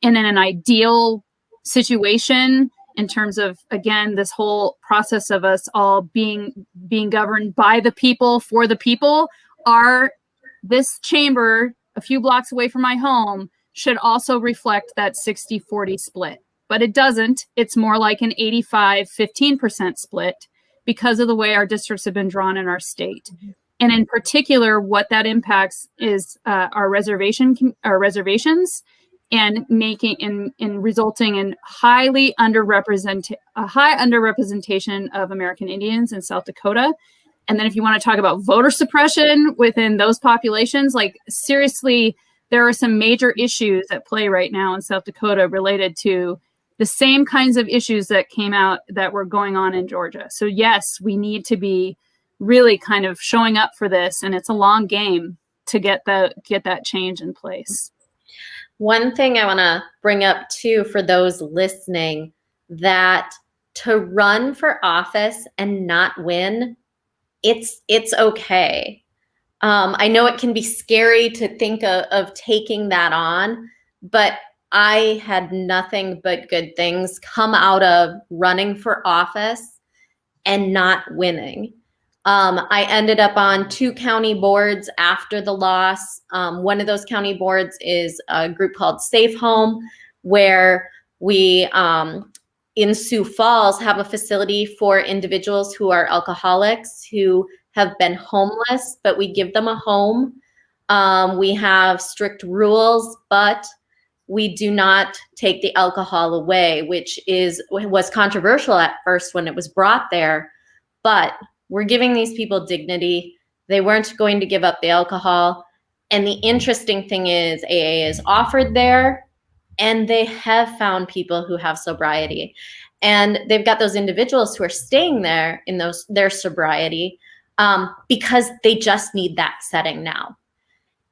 And in an ideal situation, in terms of, again, this whole process of us all being governed by the people, for the people, this chamber a few blocks away from my home should also reflect that 60-40 split. But it doesn't. It's more like an 85-15% split because of the way our districts have been drawn in our state. And in particular, what that impacts is our reservations and resulting in high underrepresentation of American Indians in South Dakota. And then if you want to talk about voter suppression within those populations, like seriously, there are some major issues at play right now in South Dakota related to the same kinds of issues that came out that were going on in Georgia. So yes, we need to be really kind of showing up for this, and it's a long game to get that change in place. One thing I want to bring up too for those listening, that to run for office and not win, it's okay. I know it can be scary to think of taking that on, but I had nothing but good things come out of running for office and not winning. I ended up on 2 county boards after the loss. One of those county boards is a group called Safe Home, where we in Sioux Falls have a facility for individuals who are alcoholics, who have been homeless, but we give them a home. We have strict rules, but we do not take the alcohol away, which was controversial at first when it was brought there, but we're giving these people dignity. They weren't going to give up the alcohol. And the interesting thing is AA is offered there, and they have found people who have sobriety. And they've got those individuals who are staying there in their sobriety because they just need that setting now.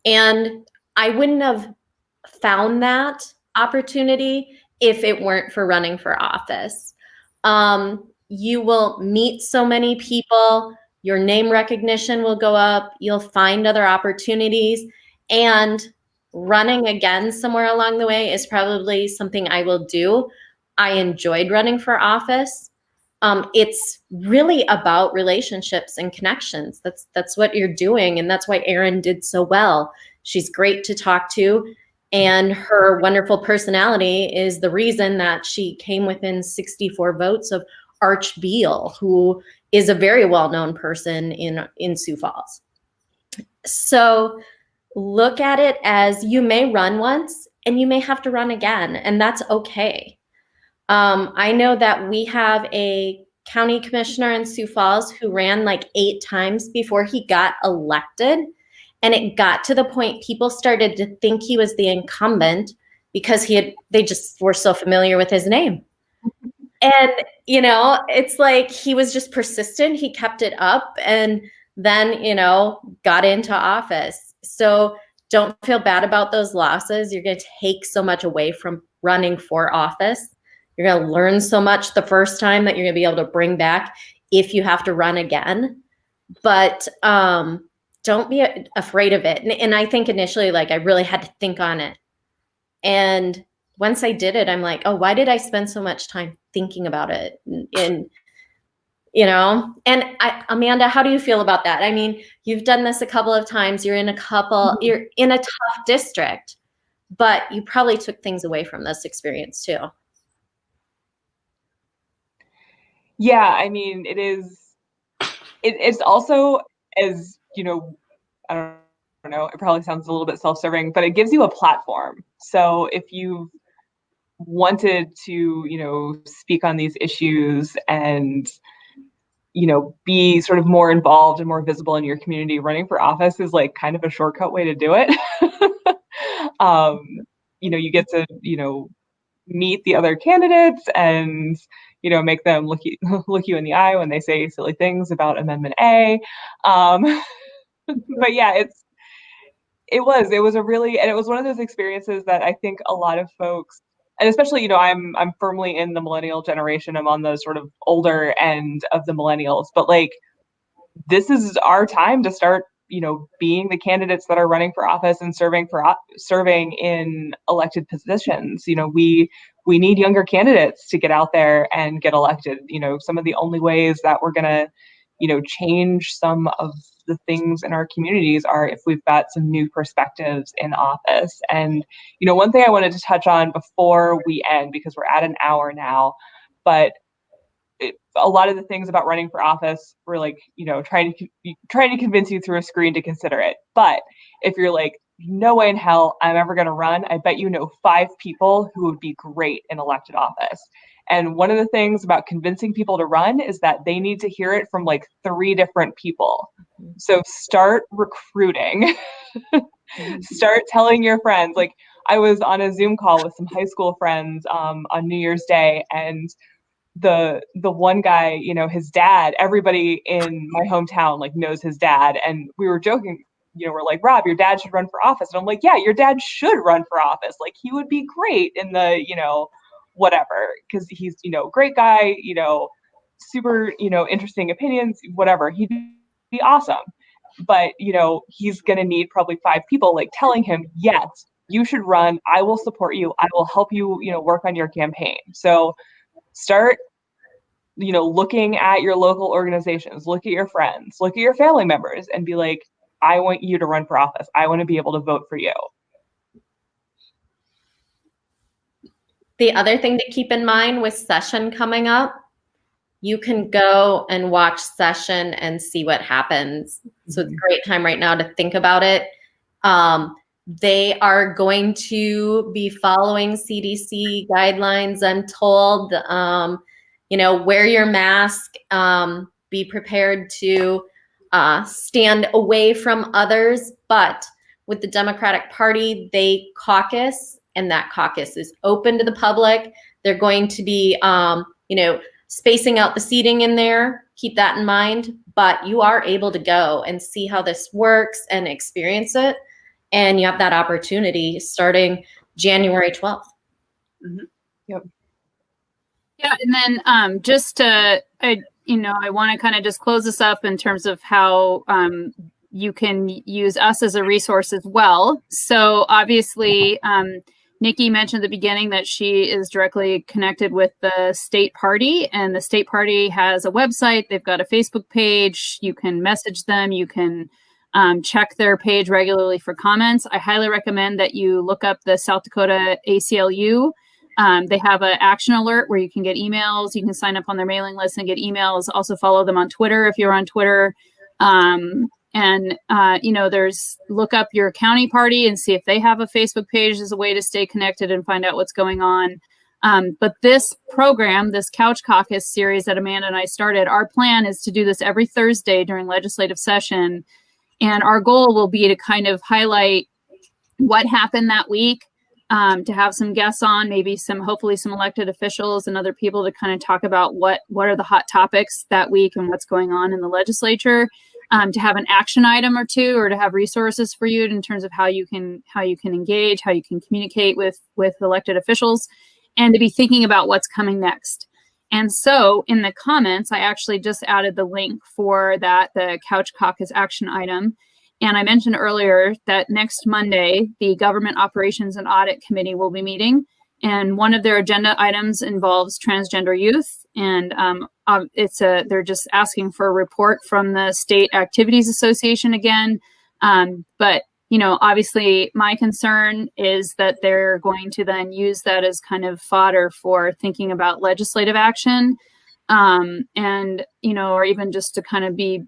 And I wouldn't have found that opportunity if it weren't for running for office. You will meet so many people, your name recognition will go up, you'll find other opportunities, and running again somewhere along the way is probably something I will do. I enjoyed running for office. It's really about relationships and connections. That's what you're doing, and that's why Erin did so well. She's great to talk to, and her wonderful personality is the reason that she came within 64 votes of Arch Beal, who is a very well-known person in Sioux Falls. So look at it as you may run once and you may have to run again, and that's okay. I know that we have a county commissioner in Sioux Falls who ran like 8 times before he got elected, and it got to the point people started to think he was the incumbent because they just were so familiar with his name. And, it's like he was just persistent. He kept it up and then, got into office. So don't feel bad about those losses. You're going to take so much away from running for office. You're going to learn so much the first time that you're going to be able to bring back if you have to run again. But don't be afraid of it. And I think initially, I really had to think on it. And once I did it, I'm like, oh, why did I spend so much time thinking about it? And Amanda, how do you feel about that? I mean, you've done this a couple of times. You're in a tough district, but you probably took things away from this experience too. Yeah, I mean, it is it's also, as you know, I don't know, it probably sounds a little bit self-serving, but it gives you a platform. So if you wanted to, speak on these issues and, be sort of more involved and more visible in your community, running for office is like kind of a shortcut way to do it. You get to, meet the other candidates and, make them look you in the eye when they say silly things about Amendment A. But yeah, it was a really, and it was one of those experiences that I think a lot of folks, and especially, I'm firmly in the millennial generation. I'm on the sort of older end of the millennials, but like, this is our time to start, being the candidates that are running for office and serving in elected positions. We need younger candidates to get out there and get elected. Some of the only ways that we're going to, change some of the things in our communities are if we've got some new perspectives in office. And, one thing I wanted to touch on before we end, because we're at an hour now, but a lot of the things about running for office were like, trying to convince you through a screen to consider it. But if you're like, no way in hell I'm ever going to run, I bet 5 people who would be great in elected office. And one of the things about convincing people to run is that they need to hear it from like 3 different people. So start recruiting. Start telling your friends. Like, I was on a Zoom call with some high school friends on New Year's Day, and the one guy, his dad, everybody in my hometown like knows his dad, and we were joking, we're like, Rob, your dad should run for office. And I'm like, yeah, your dad should run for office. Like, he would be great in the, whatever, because he's, great guy, super, interesting opinions, whatever. He'd be awesome. But, he's going to need probably 5 people like telling him, yes, you should run. I will support you. I will help you, work on your campaign. So start, looking at your local organizations, look at your friends, look at your family members, and be like, I want you to run for office. I want to be able to vote for you. The other thing to keep in mind with session coming up, you can go and watch session and see what happens. So it's a great time right now to think about it. They are going to be following CDC guidelines, I'm told. Wear your mask, be prepared to stand away from others. But with the Democratic Party, they caucus, and that caucus is open to the public. They're going to be, spacing out the seating in there. Keep that in mind. But you are able to go and see how this works and experience it. And you have that opportunity starting January 12th. Mm-hmm. Yep. Yeah, and then just to, I want to kind of just close this up in terms of how you can use us as a resource as well. So obviously, Nikki mentioned at the beginning that she is directly connected with the state party, and the state party has a website. They've got a Facebook page. You can message them. You can check their page regularly for comments. I highly recommend that you look up the South Dakota ACLU. They have an action alert where you can get emails. You can sign up on their mailing list and get emails. Also follow them on Twitter if you're on Twitter. There's look up your county party and see if they have a Facebook page as a way to stay connected and find out what's going on. But this program, this Couch Caucus series that Amanda and I started, our plan is to do this every Thursday during legislative session. And our goal will be to kind of highlight what happened that week, to have some guests on, maybe hopefully some elected officials and other people to kind of talk about what are the hot topics that week and what's going on in the legislature, to have an action item or two, or to have resources for you in terms of how you can engage, how you can communicate with elected officials, and to be thinking about what's coming next. And so in the comments, I actually just added the link for the Couch Caucus action item. And I mentioned earlier that next Monday, the Government Operations and Audit Committee will be meeting. And one of their agenda items involves transgender youth. And they're just asking for a report from the State Activities Association again. But obviously my concern is that they're going to then use that as kind of fodder for thinking about legislative action, or even just to kind of be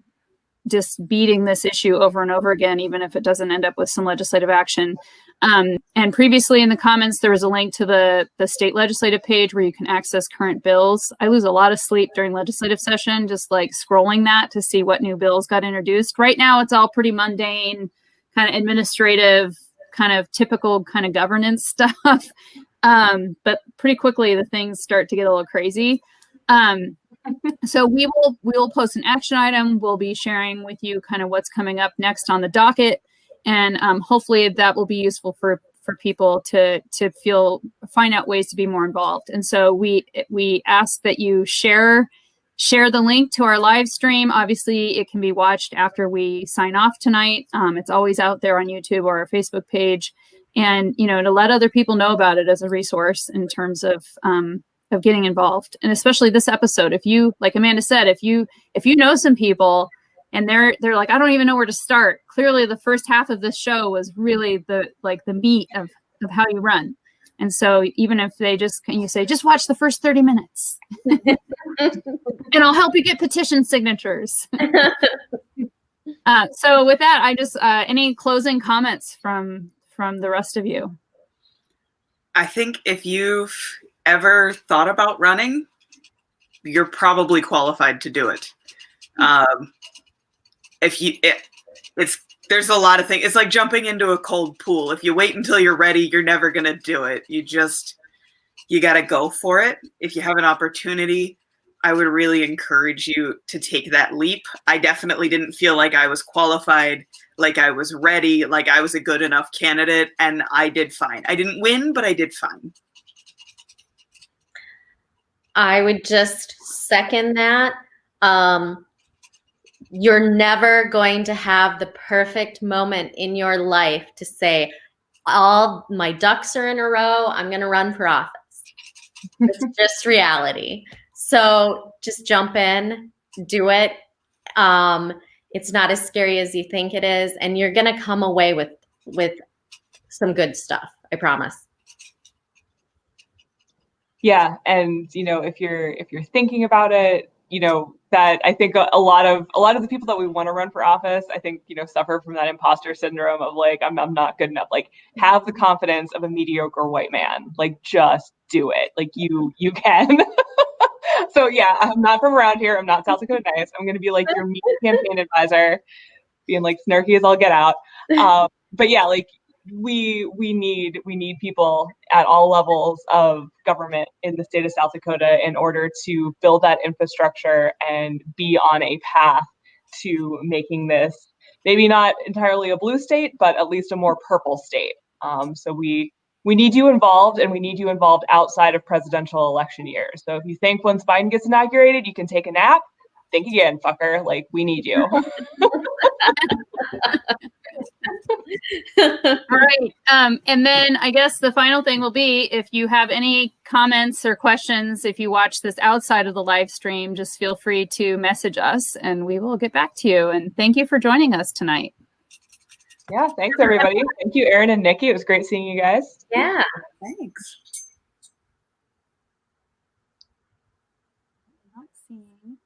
just beating this issue over and over again, even if it doesn't end up with some legislative action. And previously in the comments, there was a link to the state legislative page where you can access current bills. I lose a lot of sleep during legislative session, just like scrolling that to see what new bills got introduced. Right now, it's all pretty mundane, kind of administrative, kind of typical kind of governance stuff. But pretty quickly, the things start to get a little crazy. So we will post an action item. We'll be sharing with you kind of what's coming up next on the docket. And hopefully that will be useful for people to find out ways to be more involved. And so we ask that you share the link to our live stream. Obviously, it can be watched after we sign off tonight. It's always out there on YouTube or our Facebook page. And, to let other people know about it as a resource in terms of getting involved. And especially this episode, if you, like Amanda said, if you know some people and they're like, I don't even know where to start. Clearly the first half of this show was really the meat of how you run. And so even if you say, just watch the first 30 minutes and I'll help you get petition signatures. So with that, I just, any closing comments from the rest of you? I think if you've ever thought about running, you're probably qualified to do it. There's a lot of things. It's like jumping into a cold pool. If you wait until you're ready, you're never going to do it. You got to go for it. If you have an opportunity, I would really encourage you to take that leap. I definitely didn't feel like I was qualified, like I was ready, like I was a good enough candidate, and I did fine. I didn't win, but I did fine. I would just second that. You're never going to have the perfect moment in your life to say, all my ducks are in a row, I'm going to run for office. It's just reality. So just jump in, do it. It's not as scary as you think it is, and you're going to come away with some good stuff. I promise. Yeah, and if you're thinking about it, that I think a lot of the people that we want to run for office, I think suffer from that imposter syndrome of like I'm not good enough. Like, have the confidence of a mediocre white man. Like, just do it. Like you can. So yeah, I'm not from around here. I'm not South Dakota nice. I'm gonna be like your media campaign advisor, being like snarky as all get out. But yeah, like we need people at all levels of government in the state of South Dakota in order to build that infrastructure and be on a path to making this maybe not entirely a blue state, but at least a more purple state. So we need you involved, and we need you involved outside of presidential election years. So if you think once Biden gets inaugurated, you can take a nap, think again, fucker. Like, we need you. All right. And then I guess the final thing will be, if you have any comments or questions, if you watch this outside of the live stream, just feel free to message us and we will get back to you. And thank you for joining us tonight. Yeah, thanks everybody. Thank you, Erin and Nikki. It was great seeing you guys. Yeah. Thanks. Not seeing.